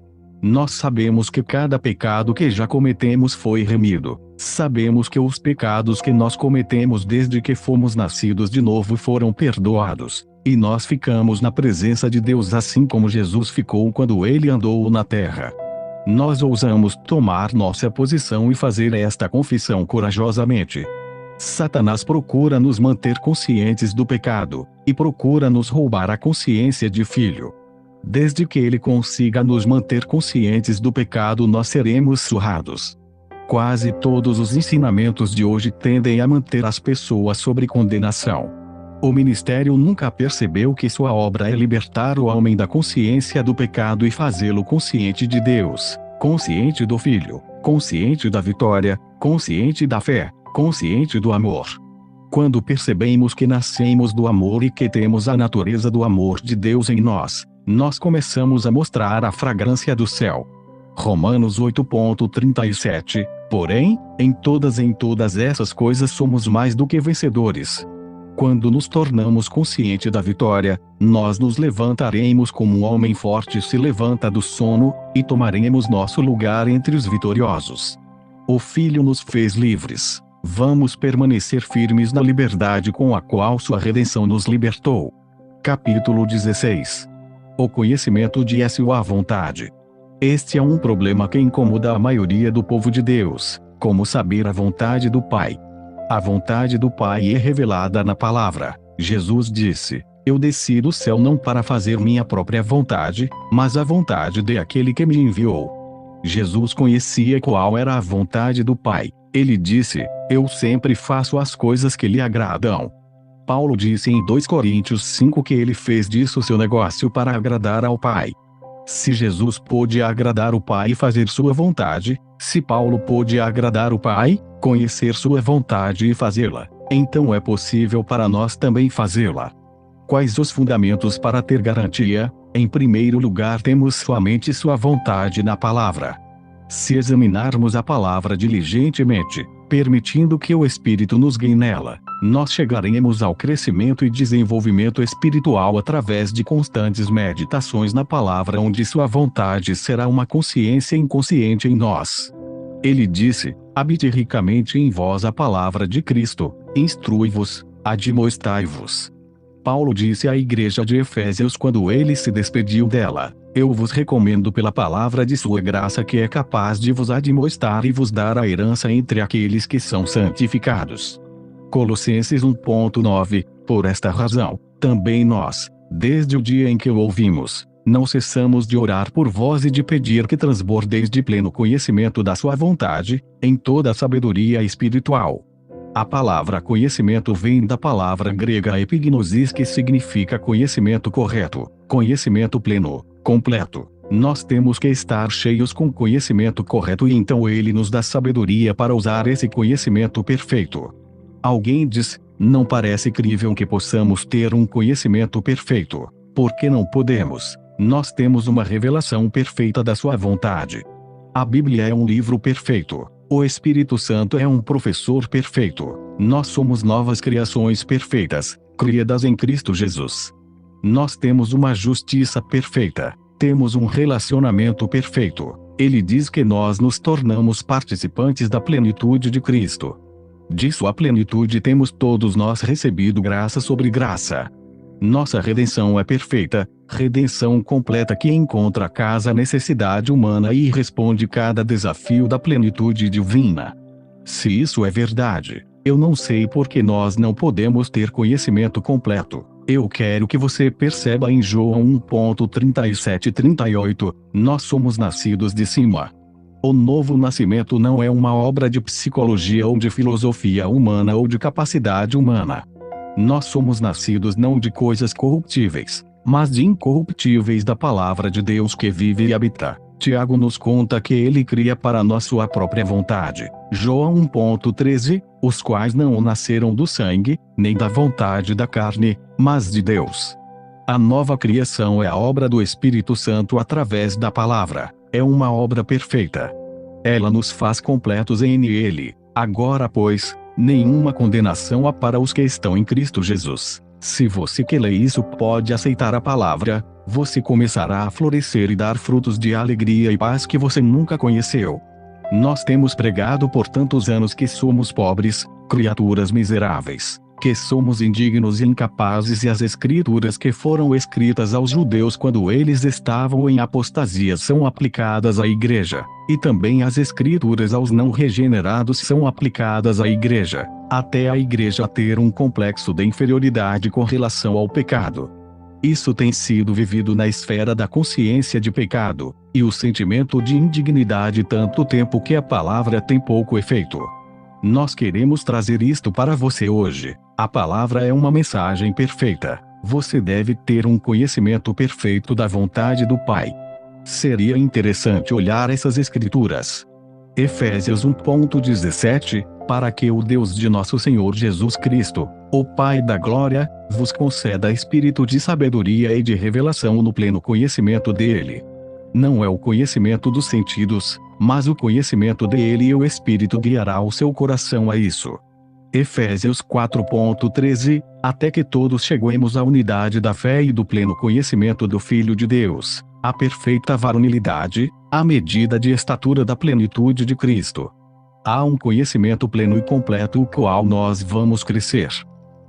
Nós sabemos que cada pecado que já cometemos foi remido. Sabemos que os pecados que nós cometemos desde que fomos nascidos de novo foram perdoados. E nós ficamos na presença de Deus assim como Jesus ficou quando ele andou na terra. Nós ousamos tomar nossa posição e fazer esta confissão corajosamente. Satanás procura nos manter conscientes do pecado, e procura nos roubar a consciência de filho. Desde que ele consiga nos manter conscientes do pecado, nós seremos surrados. Quase todos os ensinamentos de hoje tendem a manter as pessoas sobre condenação. O ministério nunca percebeu que sua obra é libertar o homem da consciência do pecado e fazê-lo consciente de Deus, consciente do Filho, consciente da vitória, consciente da fé, consciente do amor. Quando percebemos que nascemos do amor e que temos a natureza do amor de Deus em nós, nós começamos a mostrar a fragrância do céu. Romanos 8:37. Porém, em todas essas coisas somos mais do que vencedores. Quando nos tornamos conscientes da vitória, nós nos levantaremos como um homem forte se levanta do sono, e tomaremos nosso lugar entre os vitoriosos. O Filho nos fez livres. Vamos permanecer firmes na liberdade com a qual sua redenção nos libertou. Capítulo 16. O conhecimento de sua vontade. Este é um problema que incomoda a maioria do povo de Deus, como saber a vontade do Pai. A vontade do Pai é revelada na palavra. Jesus disse: Eu desci do céu não para fazer minha própria vontade, mas a vontade de aquele que me enviou. Jesus conhecia qual era a vontade do Pai. Ele disse: Eu sempre faço as coisas que lhe agradam. Paulo disse em 2 Coríntios 5 que ele fez disso seu negócio para agradar ao Pai. Se Jesus pôde agradar o Pai e fazer sua vontade, se Paulo pôde agradar o Pai, conhecer sua vontade e fazê-la, então é possível para nós também fazê-la. Quais os fundamentos para ter garantia? Em primeiro lugar, temos somente sua vontade na palavra. Se examinarmos a palavra diligentemente, permitindo que o Espírito nos guie nela, nós chegaremos ao crescimento e desenvolvimento espiritual através de constantes meditações na palavra, onde sua vontade será uma consciência inconsciente em nós. Ele disse: Habite ricamente em vós a palavra de Cristo, instrui-vos, admoestai-vos. Paulo disse à igreja de Efésios quando ele se despediu dela: Eu vos recomendo pela palavra de sua graça que é capaz de vos admoestar e vos dar a herança entre aqueles que são santificados. Colossenses 1:9. Por esta razão, também nós, desde o dia em que o ouvimos, não cessamos de orar por vós e de pedir que transbordeis de pleno conhecimento da sua vontade, em toda a sabedoria espiritual. A palavra conhecimento vem da palavra grega epignosis, que significa conhecimento correto, conhecimento pleno, completo. Nós temos que estar cheios com conhecimento correto e então ele nos dá sabedoria para usar esse conhecimento perfeito. Alguém diz: Não parece crível que possamos ter um conhecimento perfeito. Por que não podemos? Nós temos uma revelação perfeita da sua vontade. A Bíblia é um livro perfeito. O Espírito Santo é um professor perfeito. Nós somos novas criações perfeitas, criadas em Cristo Jesus. Nós temos uma justiça perfeita. Temos um relacionamento perfeito. Ele diz que nós nos tornamos participantes da plenitude de Cristo. De sua plenitude temos todos nós recebido graça sobre graça. Nossa redenção é perfeita, redenção completa que encontra casa necessidade humana e responde cada desafio da plenitude divina. Se isso é verdade, eu não sei por que nós não podemos ter conhecimento completo. Eu quero que você perceba em João 1:37 e 38, nós somos nascidos de cima. O novo nascimento não é uma obra de psicologia ou de filosofia humana ou de capacidade humana. Nós somos nascidos não de coisas corruptíveis, mas de incorruptíveis da palavra de Deus que vive e habita. Tiago nos conta que ele cria para nós sua própria vontade. João 1:13, os quais não nasceram do sangue, nem da vontade da carne, mas de Deus. A nova criação é a obra do Espírito Santo através da palavra. É uma obra perfeita. Ela nos faz completos em Ele. Agora, pois, nenhuma condenação há para os que estão em Cristo Jesus. Se você que lê isso pode aceitar a palavra, você começará a florescer e dar frutos de alegria e paz que você nunca conheceu. Nós temos pregado por tantos anos que somos pobres, criaturas miseráveis, que somos indignos e incapazes, e as escrituras que foram escritas aos judeus quando eles estavam em apostasia são aplicadas à igreja, e também as escrituras aos não regenerados são aplicadas à igreja, até a igreja ter um complexo de inferioridade com relação ao pecado. Isso tem sido vivido na esfera da consciência de pecado, e o sentimento de indignidade tanto tempo que a palavra tem pouco efeito. Nós queremos trazer isto para você hoje. A palavra é uma mensagem perfeita. Você deve ter um conhecimento perfeito da vontade do Pai. Seria interessante olhar essas escrituras. Efésios 1:17, para que o Deus de nosso Senhor Jesus Cristo, o Pai da glória, vos conceda espírito de sabedoria e de revelação no pleno conhecimento dele. Não é o conhecimento dos sentidos, mas o conhecimento dele, e o Espírito guiará o seu coração a isso. Efésios 4:13, até que todos cheguemos à unidade da fé e do pleno conhecimento do Filho de Deus, à perfeita varonilidade, à medida de estatura da plenitude de Cristo. Há um conhecimento pleno e completo o qual nós vamos crescer.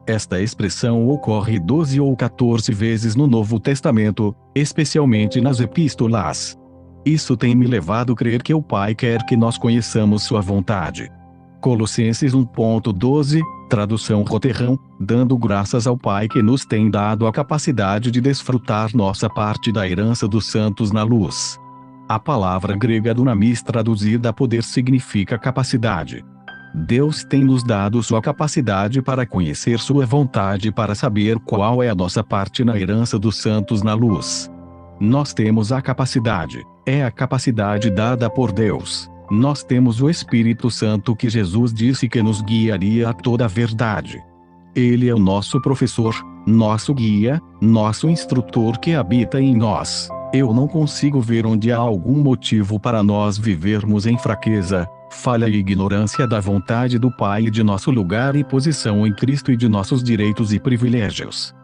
Esta expressão ocorre 12 ou 14 vezes no Novo Testamento, especialmente nas epístolas. Isso tem me levado a crer que o Pai quer que nós conheçamos sua vontade. Colossenses 1:12, tradução Roterrão, dando graças ao Pai que nos tem dado a capacidade de desfrutar nossa parte da herança dos santos na luz. A palavra grega dunamis traduzida a poder significa capacidade. Deus tem nos dado sua capacidade para conhecer sua vontade, para saber qual é a nossa parte na herança dos santos na luz. Nós temos a capacidade, é a capacidade dada por Deus. Nós temos o Espírito Santo que Jesus disse que nos guiaria a toda a verdade. Ele é o nosso professor, nosso guia, nosso instrutor que habita em nós. Eu não consigo ver onde há algum motivo para nós vivermos em fraqueza, falha e ignorância da vontade do Pai e de nosso lugar e posição em Cristo e de nossos direitos e privilégios.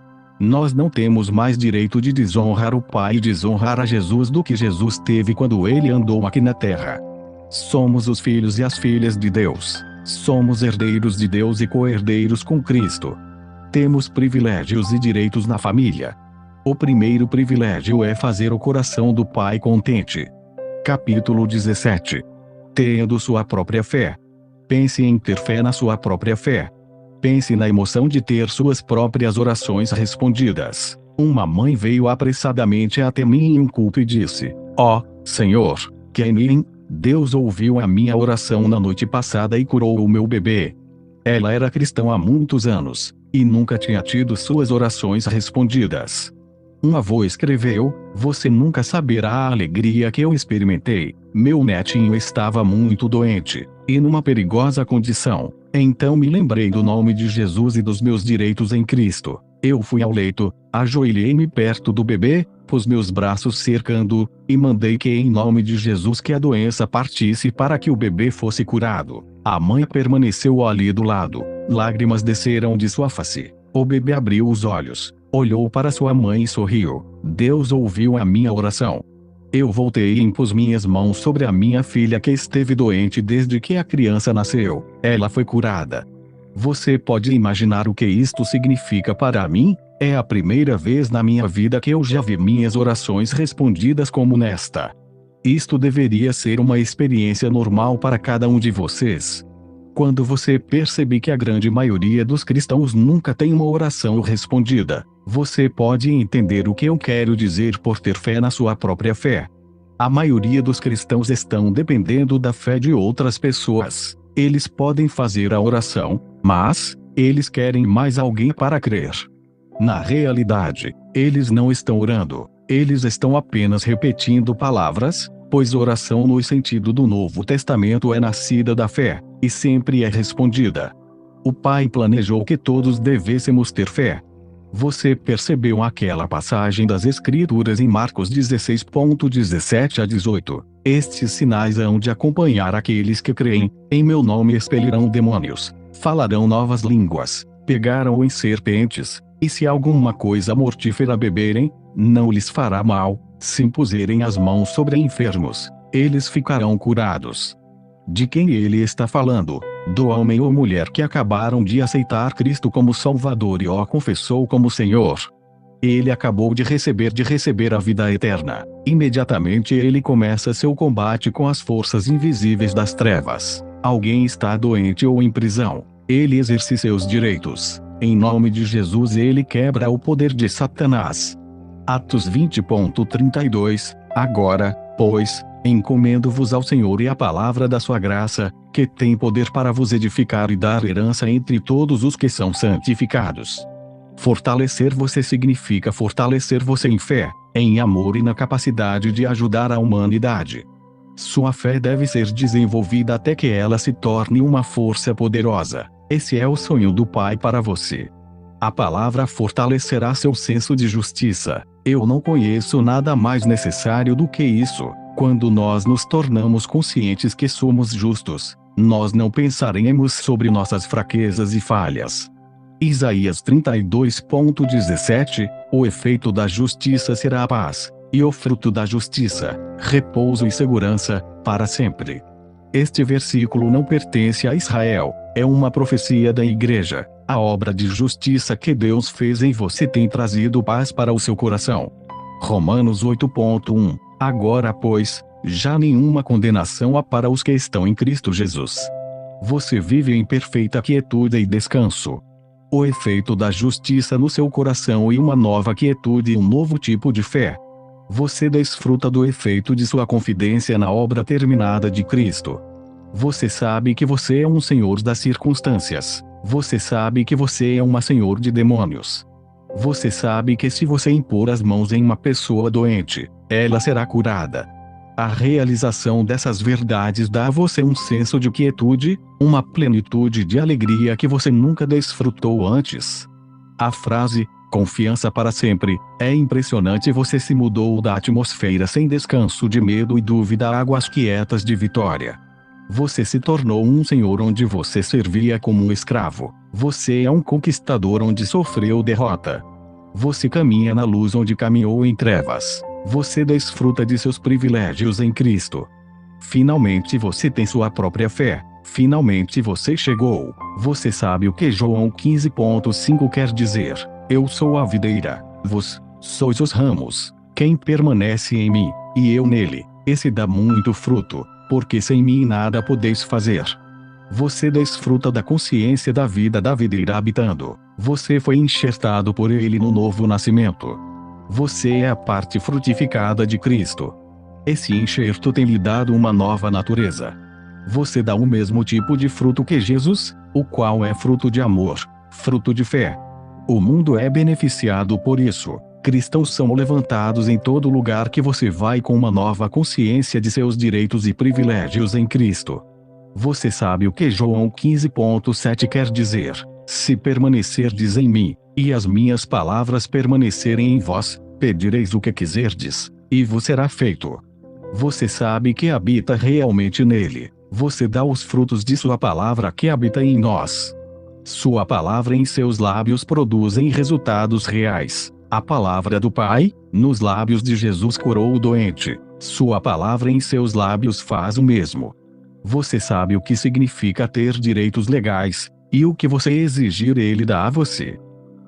Nós não temos mais direito de desonrar o Pai e desonrar a Jesus do que Jesus teve quando ele andou aqui na terra. Somos os filhos e as filhas de Deus. Somos herdeiros de Deus e co-herdeiros com Cristo. Temos privilégios e direitos na família. O primeiro privilégio é fazer o coração do Pai contente. Capítulo 17. Tendo sua própria fé. Pense em ter fé na sua própria fé. Pense na emoção de ter suas próprias orações respondidas. Uma mãe veio apressadamente até mim em um culto e disse: Ó, Senhor, Kenin, Deus ouviu a minha oração na noite passada e curou o meu bebê. Ela era cristã há muitos anos, e nunca tinha tido suas orações respondidas. Um avô escreveu: você nunca saberá a alegria que eu experimentei. Meu netinho estava muito doente, e numa perigosa condição. Então me lembrei do nome de Jesus e dos meus direitos em Cristo. Eu fui ao leito, ajoelhei-me perto do bebê, pus meus braços cercando-o, e mandei que em nome de Jesus que a doença partisse para que o bebê fosse curado. A mãe permaneceu ali do lado. Lágrimas desceram de sua face. O bebê abriu os olhos, olhou para sua mãe e sorriu. Deus ouviu a minha oração. Eu voltei e impus minhas mãos sobre a minha filha que esteve doente desde que a criança nasceu. Ela foi curada. Você pode imaginar o que isto significa para mim? É a primeira vez na minha vida que eu já vi minhas orações respondidas como nesta. Isto deveria ser uma experiência normal para cada um de vocês. Quando você percebe que a grande maioria dos cristãos nunca tem uma oração respondida, você pode entender o que eu quero dizer por ter fé na sua própria fé. A maioria dos cristãos estão dependendo da fé de outras pessoas. Eles podem fazer a oração, mas eles querem mais alguém para crer. Na realidade, eles não estão orando, eles estão apenas repetindo palavras, pois oração no sentido do Novo Testamento é nascida da fé, e sempre é respondida. O Pai planejou que todos devêssemos ter fé. Você percebeu aquela passagem das Escrituras em Marcos 16:17 a 18? Estes sinais hão de acompanhar aqueles que creem, em meu nome expelirão demônios, falarão novas línguas, pegarão em serpentes, e se alguma coisa mortífera beberem, não lhes fará mal, se impuserem as mãos sobre enfermos, eles ficarão curados. De quem ele está falando? Do homem ou mulher que acabaram de aceitar Cristo como Salvador e o confessou como Senhor. Ele acabou de receber a vida eterna. Imediatamente ele começa seu combate com as forças invisíveis das trevas. Alguém está doente ou em prisão. Ele exerce seus direitos. Em nome de Jesus ele quebra o poder de Satanás. Atos 20:32. Agora, pois, encomendo-vos ao Senhor e à palavra da sua graça, que tem poder para vos edificar e dar herança entre todos os que são santificados. Fortalecer você significa fortalecer você em fé, em amor e na capacidade de ajudar a humanidade. Sua fé deve ser desenvolvida até que ela se torne uma força poderosa. Esse é o sonho do Pai para você. A palavra fortalecerá seu senso de justiça. Eu não conheço nada mais necessário do que isso. Quando nós nos tornamos conscientes que somos justos, nós não pensaremos sobre nossas fraquezas e falhas. Isaías 32:17, o efeito da justiça será a paz, e o fruto da justiça, repouso e segurança, para sempre. Este versículo não pertence a Israel, é uma profecia da igreja. A obra de justiça que Deus fez em você tem trazido paz para o seu coração. Romanos 8:1. Agora, pois, já nenhuma condenação há para os que estão em Cristo Jesus. Você vive em perfeita quietude e descanso. O efeito da justiça no seu coração e uma nova quietude e um novo tipo de fé. Você desfruta do efeito de sua confidência na obra terminada de Cristo. Você sabe que você é um senhor das circunstâncias. Você sabe que você é uma senhor de demônios. Você sabe que se você impor as mãos em uma pessoa doente, ela será curada. A realização dessas verdades dá a você um senso de quietude, uma plenitude de alegria que você nunca desfrutou antes. A frase, confiança para sempre, é impressionante. Você se mudou da atmosfera sem descanso de medo e dúvida a águas quietas de vitória. Você se tornou um senhor onde você servia como um escravo. Você é um conquistador onde sofreu derrota. Você caminha na luz onde caminhou em trevas. Você desfruta de seus privilégios em Cristo. Finalmente você tem sua própria fé. Finalmente você chegou. Você sabe o que João 15:5 quer dizer. Eu sou a videira. Vós sois os ramos. Quem permanece em mim, e eu nele, esse dá muito fruto, porque sem mim nada podeis fazer. Você desfruta da consciência da vida da videira habitando. Você foi enxertado por ele no novo nascimento. Você é a parte frutificada de Cristo. Esse enxerto tem lhe dado uma nova natureza. Você dá o mesmo tipo de fruto que Jesus, o qual é fruto de amor, fruto de fé. O mundo é beneficiado por isso. Cristãos são levantados em todo lugar que você vai com uma nova consciência de seus direitos e privilégios em Cristo. Você sabe o que João 15:7 quer dizer. Se permanecerdes em mim, e as minhas palavras permanecerem em vós, pedireis o que quiserdes, e vos será feito. Você sabe que habita realmente nele. Você dá os frutos de sua palavra que habita em nós. Sua palavra em seus lábios produzem resultados reais. A palavra do Pai, nos lábios de Jesus curou o doente. Sua palavra em seus lábios faz o mesmo. Você sabe o que significa ter direitos legais, e o que você exigir ele dá a você.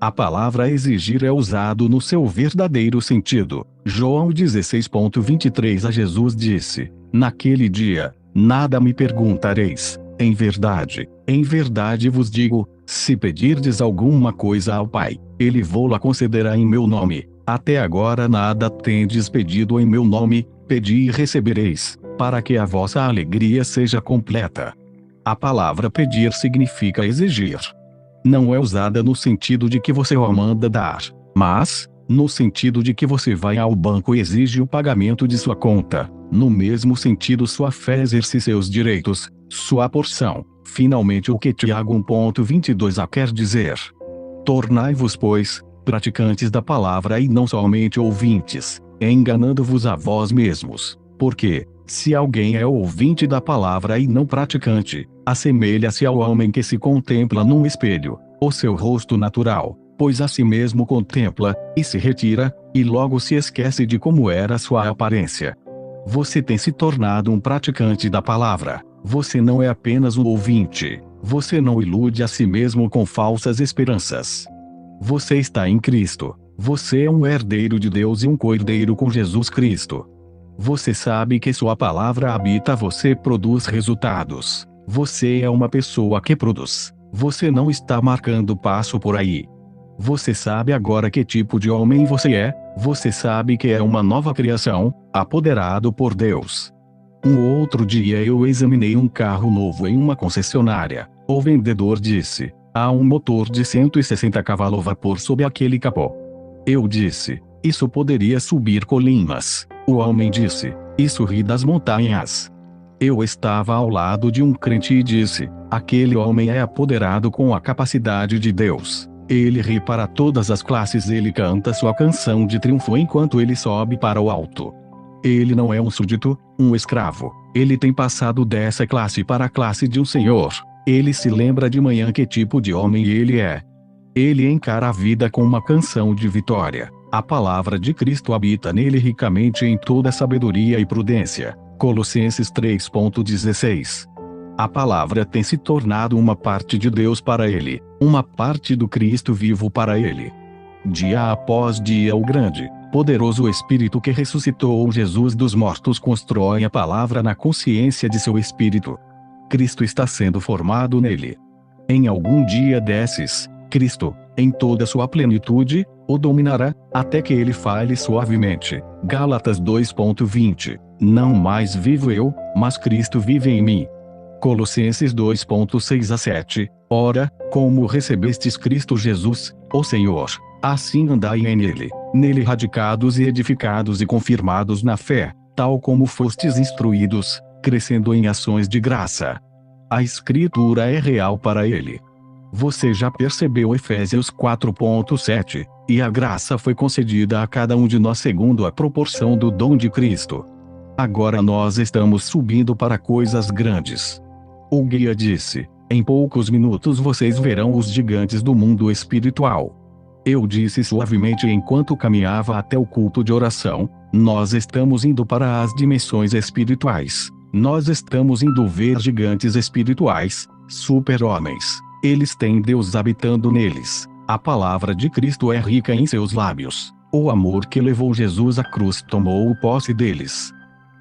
A palavra exigir é usado no seu verdadeiro sentido. João 16:23 a Jesus disse: naquele dia, nada me perguntareis. Em verdade vos digo, se pedirdes alguma coisa ao Pai, Ele vô-la concederá em meu nome. Até agora nada tendes pedido em meu nome, pedi e recebereis, para que a vossa alegria seja completa. A palavra pedir significa exigir. Não é usada no sentido de que você o manda dar, mas, no sentido de que você vai ao banco e exige o pagamento de sua conta. No mesmo sentido, sua fé exerce seus direitos, sua porção. Finalmente, o que Tiago 1,22a quer dizer: tornai-vos, pois, praticantes da palavra e não somente ouvintes, enganando-vos a vós mesmos. Porque, se alguém é ouvinte da palavra e não praticante, assemelha-se ao homem que se contempla num espelho, o seu rosto natural, pois a si mesmo contempla, e se retira, e logo se esquece de como era sua aparência. Você tem se tornado um praticante da palavra. Você não é apenas um ouvinte. Você não ilude a si mesmo com falsas esperanças. Você está em Cristo. Você é um herdeiro de Deus e um co-herdeiro com Jesus Cristo. Você sabe que sua palavra habita você, produz resultados. Você é uma pessoa que produz. Você não está marcando passo por aí. Você sabe agora que tipo de homem você é. Você sabe que é uma nova criação, apoderado por Deus. Um outro dia eu examinei um carro novo em uma concessionária. O vendedor disse: há um motor de 160 cavalos vapor sob aquele capô. Eu disse: isso poderia subir colinas. O homem disse: isso ri das montanhas. Eu estava ao lado de um crente e disse: aquele homem é apoderado com a capacidade de Deus. Ele ri para todas as classes. Ele canta sua canção de triunfo enquanto ele sobe para o alto. Ele não é um súdito, um escravo. Ele tem passado dessa classe para a classe de um senhor. Ele se lembra de manhã que tipo de homem ele é. Ele encara a vida com uma canção de vitória. A palavra de Cristo habita nele ricamente em toda sabedoria e prudência. Colossenses 3,16. A palavra tem se tornado uma parte de Deus para ele, uma parte do Cristo vivo para ele. Dia após dia, o grande, poderoso Espírito que ressuscitou Jesus dos mortos constrói a palavra na consciência de seu espírito. Cristo está sendo formado nele. Em algum dia desses, Cristo, em toda sua plenitude, o dominará, até que ele fale suavemente. Gálatas 2,20. Não mais vivo eu, mas Cristo vive em mim. Colossenses 2,6-7. Ora, como recebestes Cristo Jesus, o Senhor, assim andai nele radicados e edificados e confirmados na fé, tal como fostes instruídos, crescendo em ações de graça. A Escritura é real para ele. Você já percebeu Efésios 4,7, e a graça foi concedida a cada um de nós segundo a proporção do dom de Cristo. Agora nós estamos subindo para coisas grandes. O guia disse: em poucos minutos vocês verão os gigantes do mundo espiritual. Eu disse suavemente enquanto caminhava até o culto de oração: nós estamos indo para as dimensões espirituais. Nós estamos indo ver gigantes espirituais, super-homens. Eles têm Deus habitando neles. A palavra de Cristo é rica em seus lábios. O amor que levou Jesus à cruz tomou posse deles.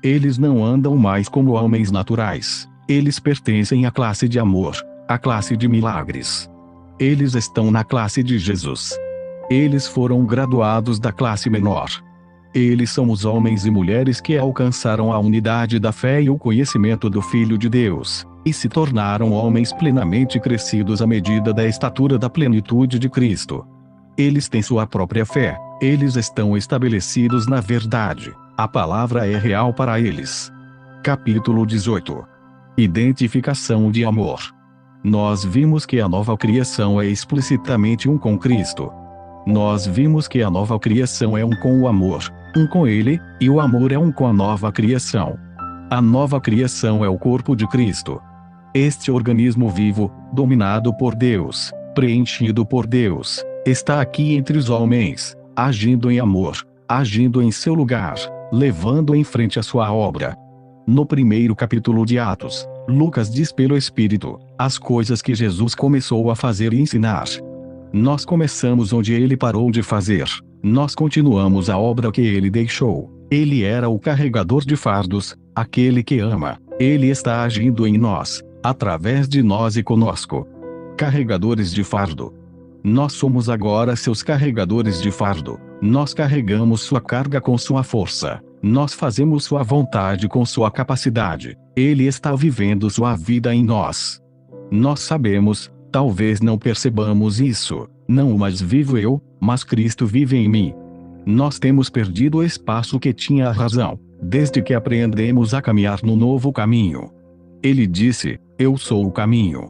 Eles não andam mais como homens naturais. Eles pertencem à classe de amor, à classe de milagres. Eles estão na classe de Jesus. Eles foram graduados da classe menor. Eles são os homens e mulheres que alcançaram a unidade da fé e o conhecimento do Filho de Deus, e se tornaram homens plenamente crescidos à medida da estatura da plenitude de Cristo. Eles têm sua própria fé. Eles estão estabelecidos na verdade. A palavra é real para eles. Capítulo 18. Identificação de amor. Nós vimos que a nova criação é explicitamente um com Cristo. Nós vimos que a nova criação é um com o amor, um com Ele, e o amor é um com a nova criação. A nova criação é o corpo de Cristo. Este organismo vivo, dominado por Deus, preenchido por Deus, está aqui entre os homens, agindo em amor, agindo em seu lugar, levando em frente a sua obra. No primeiro capítulo de Atos, Lucas diz pelo Espírito as coisas que Jesus começou a fazer e ensinar. Nós começamos onde ele parou de fazer. Nós continuamos a obra que ele deixou. Ele era o carregador de fardos, aquele que ama. Ele está agindo em nós, através de nós e conosco. Carregadores de fardo. Nós somos agora seus carregadores de fardo. Nós carregamos sua carga com sua força. Nós fazemos sua vontade com sua capacidade. Ele está vivendo sua vida em nós. Nós sabemos, talvez não percebamos isso, não mais vivo eu, mas Cristo vive em mim. Nós temos perdido o espaço que tinha a razão, desde que aprendemos a caminhar no novo caminho. Ele disse, eu sou o caminho.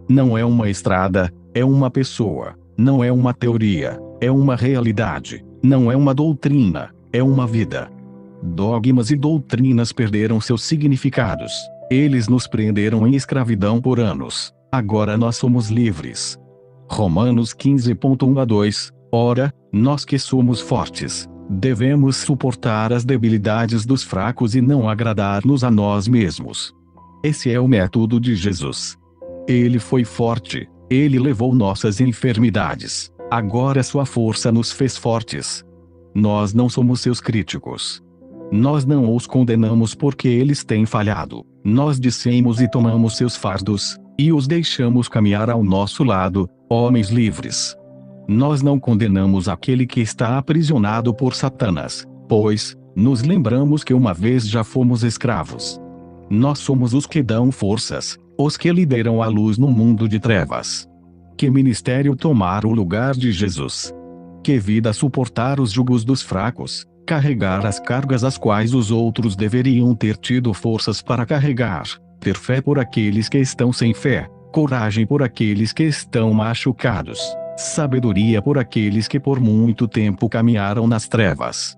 Não é uma estrada, é uma pessoa. Não é uma teoria, é uma realidade. Não é uma doutrina, é uma vida. Dogmas e doutrinas perderam seus significados. Eles nos prenderam em escravidão por anos. Agora nós somos livres. Romanos 15.1-2. Ora, nós que somos fortes, devemos suportar as debilidades dos fracos e não agradar-nos a nós mesmos. Esse é o método de Jesus. Ele foi forte, ele levou nossas enfermidades. Agora sua força nos fez fortes. Nós não somos seus críticos. Nós não os condenamos porque eles têm falhado. Nós dissemos e tomamos seus fardos, e os deixamos caminhar ao nosso lado, homens livres. Nós não condenamos aquele que está aprisionado por Satanás, pois, nos lembramos que uma vez já fomos escravos. Nós somos os que dão forças, os que lideram a luz no mundo de trevas. Que ministério tomar o lugar de Jesus? Que vida suportar os jugos dos fracos, carregar as cargas as quais os outros deveriam ter tido forças para carregar, ter fé por aqueles que estão sem fé, coragem por aqueles que estão machucados, sabedoria por aqueles que por muito tempo caminharam nas trevas.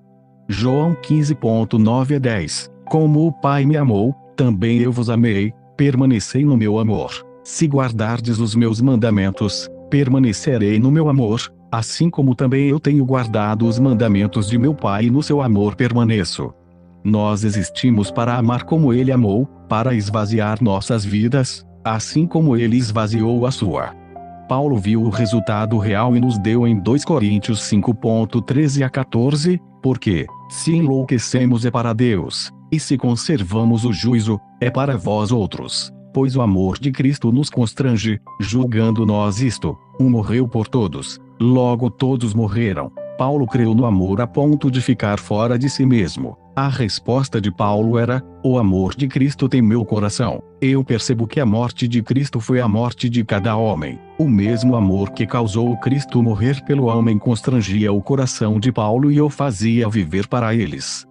João 15.9-10. Como o Pai me amou, também eu vos amei, permanecei no meu amor. Se guardardes os meus mandamentos, permanecerei no meu amor, assim como também eu tenho guardado os mandamentos de meu Pai e no seu amor permaneço. Nós existimos para amar como Ele amou, para esvaziar nossas vidas, assim como Ele esvaziou a sua. Paulo viu o resultado real e nos deu em 2 Coríntios 5.13-14, porque, se enlouquecemos é para Deus, e se conservamos o juízo, é para vós outros. Pois o amor de Cristo nos constrange, julgando nós isto, um morreu por todos, logo todos morreram. Paulo creu no amor a ponto de ficar fora de si mesmo. A resposta de Paulo era, o amor de Cristo tem meu coração. Eu percebo que a morte de Cristo foi a morte de cada homem. O mesmo amor que causou Cristo morrer pelo homem constrangia o coração de Paulo e o fazia viver para eles.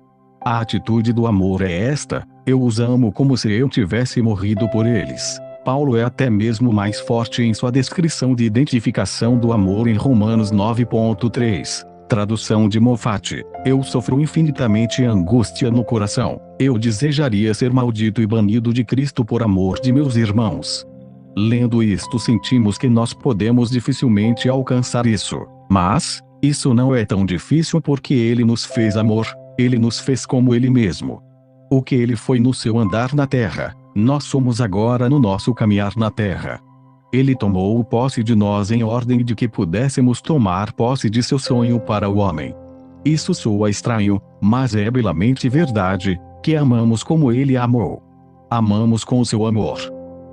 A atitude do amor é esta, eu os amo como se eu tivesse morrido por eles. Paulo é até mesmo mais forte em sua descrição de identificação do amor em Romanos 9.3. Tradução de Moffat. Eu sofro infinitamente angústia no coração. Eu desejaria ser maldito e banido de Cristo por amor de meus irmãos. Lendo isto sentimos que nós podemos dificilmente alcançar isso. Mas, isso não é tão difícil porque Ele nos fez amor, Ele nos fez como Ele mesmo. O que Ele foi no seu andar na terra, nós somos agora no nosso caminhar na terra. Ele tomou posse de nós em ordem de que pudéssemos tomar posse de seu sonho para o homem. Isso soa estranho, mas é belamente verdade, que amamos como Ele amou. Amamos com seu amor.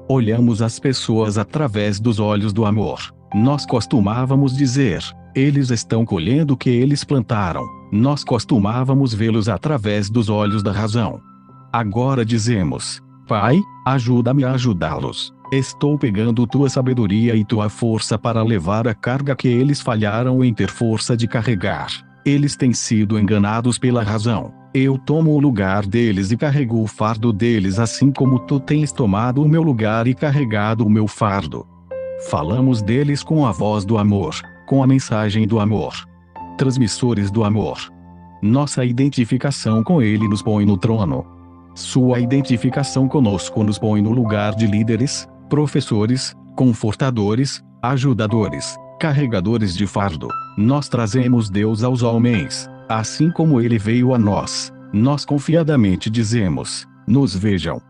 Olhamos as pessoas através dos olhos do amor. Nós costumávamos dizer, eles estão colhendo o que eles plantaram. Nós costumávamos vê-los através dos olhos da razão. Agora dizemos, Pai, ajuda-me a ajudá-los. Estou pegando tua sabedoria e tua força para levar a carga que eles falharam em ter força de carregar. Eles têm sido enganados pela razão. Eu tomo o lugar deles e carrego o fardo deles assim como tu tens tomado o meu lugar e carregado o meu fardo. Falamos deles com a voz do amor, com a mensagem do amor. Transmissores do amor. Nossa identificação com Ele nos põe no trono. Sua identificação conosco nos põe no lugar de líderes, professores, confortadores, ajudadores, carregadores de fardo. Nós trazemos Deus aos homens, assim como Ele veio a nós. Nós confiadamente dizemos, nos vejam.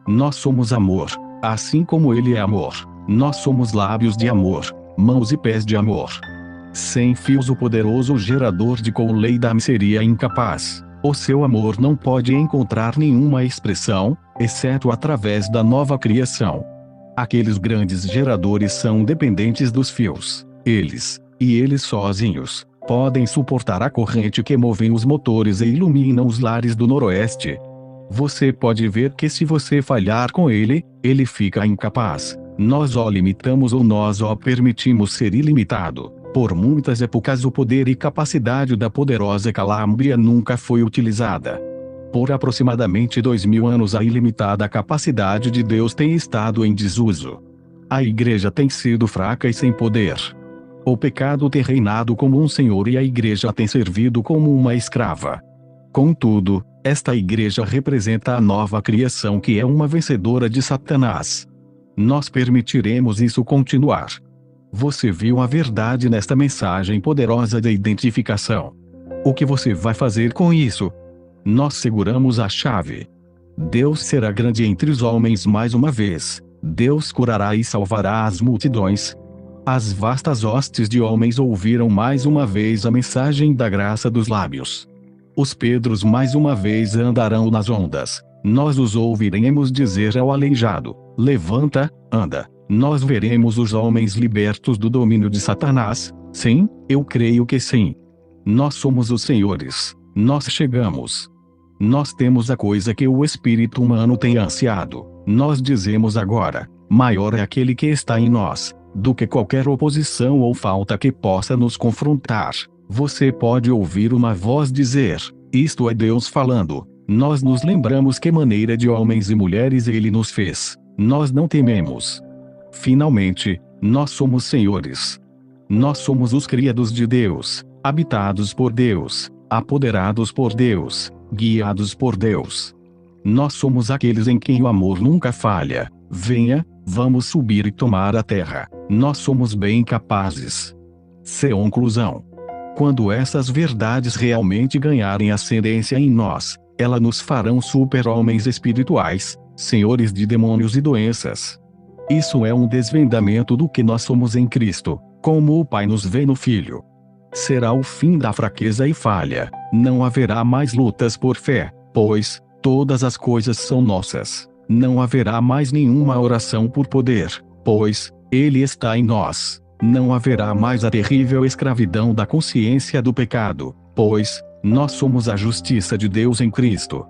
Nós somos amor, assim como Ele é amor. Nós somos lábios de amor, mãos e pés de amor. Sem fios o poderoso gerador de Kouleidam seria incapaz. O seu amor não pode encontrar nenhuma expressão, exceto através da nova criação. Aqueles grandes geradores são dependentes dos fios. Eles sozinhos, podem suportar a corrente que movem os motores e iluminam os lares do Noroeste. Você pode ver que se você falhar com ele, ele fica incapaz. Nós o limitamos ou nós o permitimos ser ilimitado. Por muitas épocas o poder e capacidade da poderosa Calâmbria nunca foi utilizada. Por aproximadamente 2000 anos a ilimitada capacidade de Deus tem estado em desuso. A igreja tem sido fraca e sem poder. O pecado tem reinado como um senhor e a igreja tem servido como uma escrava. Contudo, esta igreja representa a nova criação que é uma vencedora de Satanás. Nós permitiremos isso continuar. Você viu a verdade nesta mensagem poderosa de identificação. O que você vai fazer com isso? Nós seguramos a chave. Deus será grande entre os homens mais uma vez. Deus curará e salvará as multidões. As vastas hostes de homens ouviram mais uma vez a mensagem da graça dos lábios. Os Pedros mais uma vez andarão nas ondas. Nós os ouviremos dizer ao aleijado: levanta, anda. Nós veremos os homens libertos do domínio de Satanás. Sim, eu creio que sim. Nós somos os senhores. Nós chegamos. Nós temos a coisa que o espírito humano tem ansiado. Nós dizemos agora: maior é aquele que está em nós, do que qualquer oposição ou falta que possa nos confrontar. Você pode ouvir uma voz dizer: isto é Deus falando. Nós nos lembramos que maneira de homens e mulheres Ele nos fez. Nós não tememos. Finalmente, nós somos senhores. Nós somos os criados de Deus, habitados por Deus, apoderados por Deus, guiados por Deus. Nós somos aqueles em quem o amor nunca falha. Venha, vamos subir e tomar a terra. Nós somos bem capazes. Conclusão. Quando essas verdades realmente ganharem ascendência em nós, elas nos farão super-homens espirituais, senhores de demônios e doenças. Isso é um desvendamento do que nós somos em Cristo, como o Pai nos vê no Filho. Será o fim da fraqueza e falha. Não haverá mais lutas por fé, pois todas as coisas são nossas. Não haverá mais nenhuma oração por poder, pois Ele está em nós. Não haverá mais a terrível escravidão da consciência do pecado, pois nós somos a justiça de Deus em Cristo.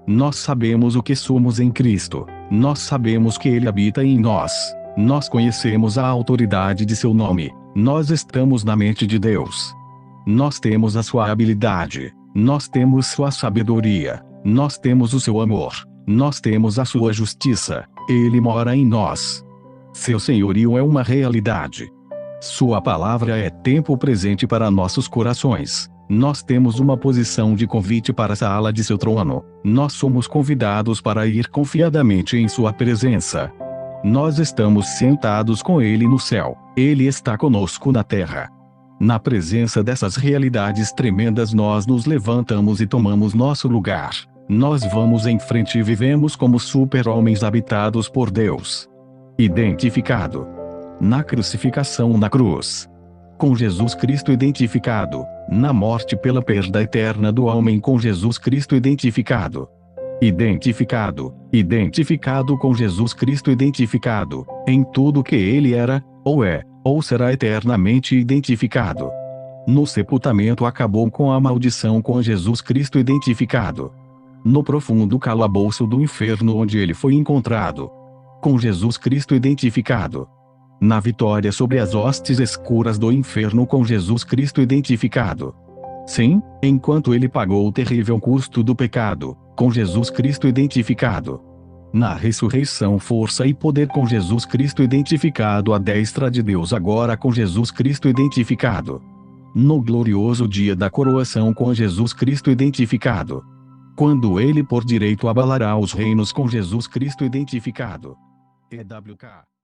Nós sabemos o que somos em Cristo. Nós sabemos que Ele habita em nós. Nós conhecemos a autoridade de seu nome. Nós estamos na mente de Deus. Nós temos a sua habilidade. Nós temos sua sabedoria. Nós temos o seu amor. Nós temos a sua justiça. Ele mora em nós. Seu senhorio é uma realidade. Sua palavra é tempo presente para nossos corações. Nós temos uma posição de convite para a sala de seu trono. Nós somos convidados para ir confiadamente em sua presença. Nós estamos sentados com Ele no céu. Ele está conosco na terra. Na presença dessas realidades tremendas nós nos levantamos e tomamos nosso lugar. Nós vamos em frente e vivemos como super-homens habitados por Deus. Identificado. Na crucificação na cruz. Com Jesus Cristo identificado. Na morte pela perda eterna do homem com Jesus Cristo identificado. Identificado. Identificado com Jesus Cristo identificado. Em tudo que Ele era, ou é, ou será eternamente identificado. No sepultamento acabou com a maldição com Jesus Cristo identificado. No profundo calabouço do inferno onde Ele foi encontrado. Com Jesus Cristo identificado. Na vitória sobre as hostes escuras do inferno com Jesus Cristo identificado. Sim, enquanto Ele pagou o terrível custo do pecado, com Jesus Cristo identificado. Na ressurreição força e poder com Jesus Cristo identificado à destra de Deus agora com Jesus Cristo identificado. No glorioso dia da coroação com Jesus Cristo identificado. Quando Ele por direito abalará os reinos com Jesus Cristo identificado. EWK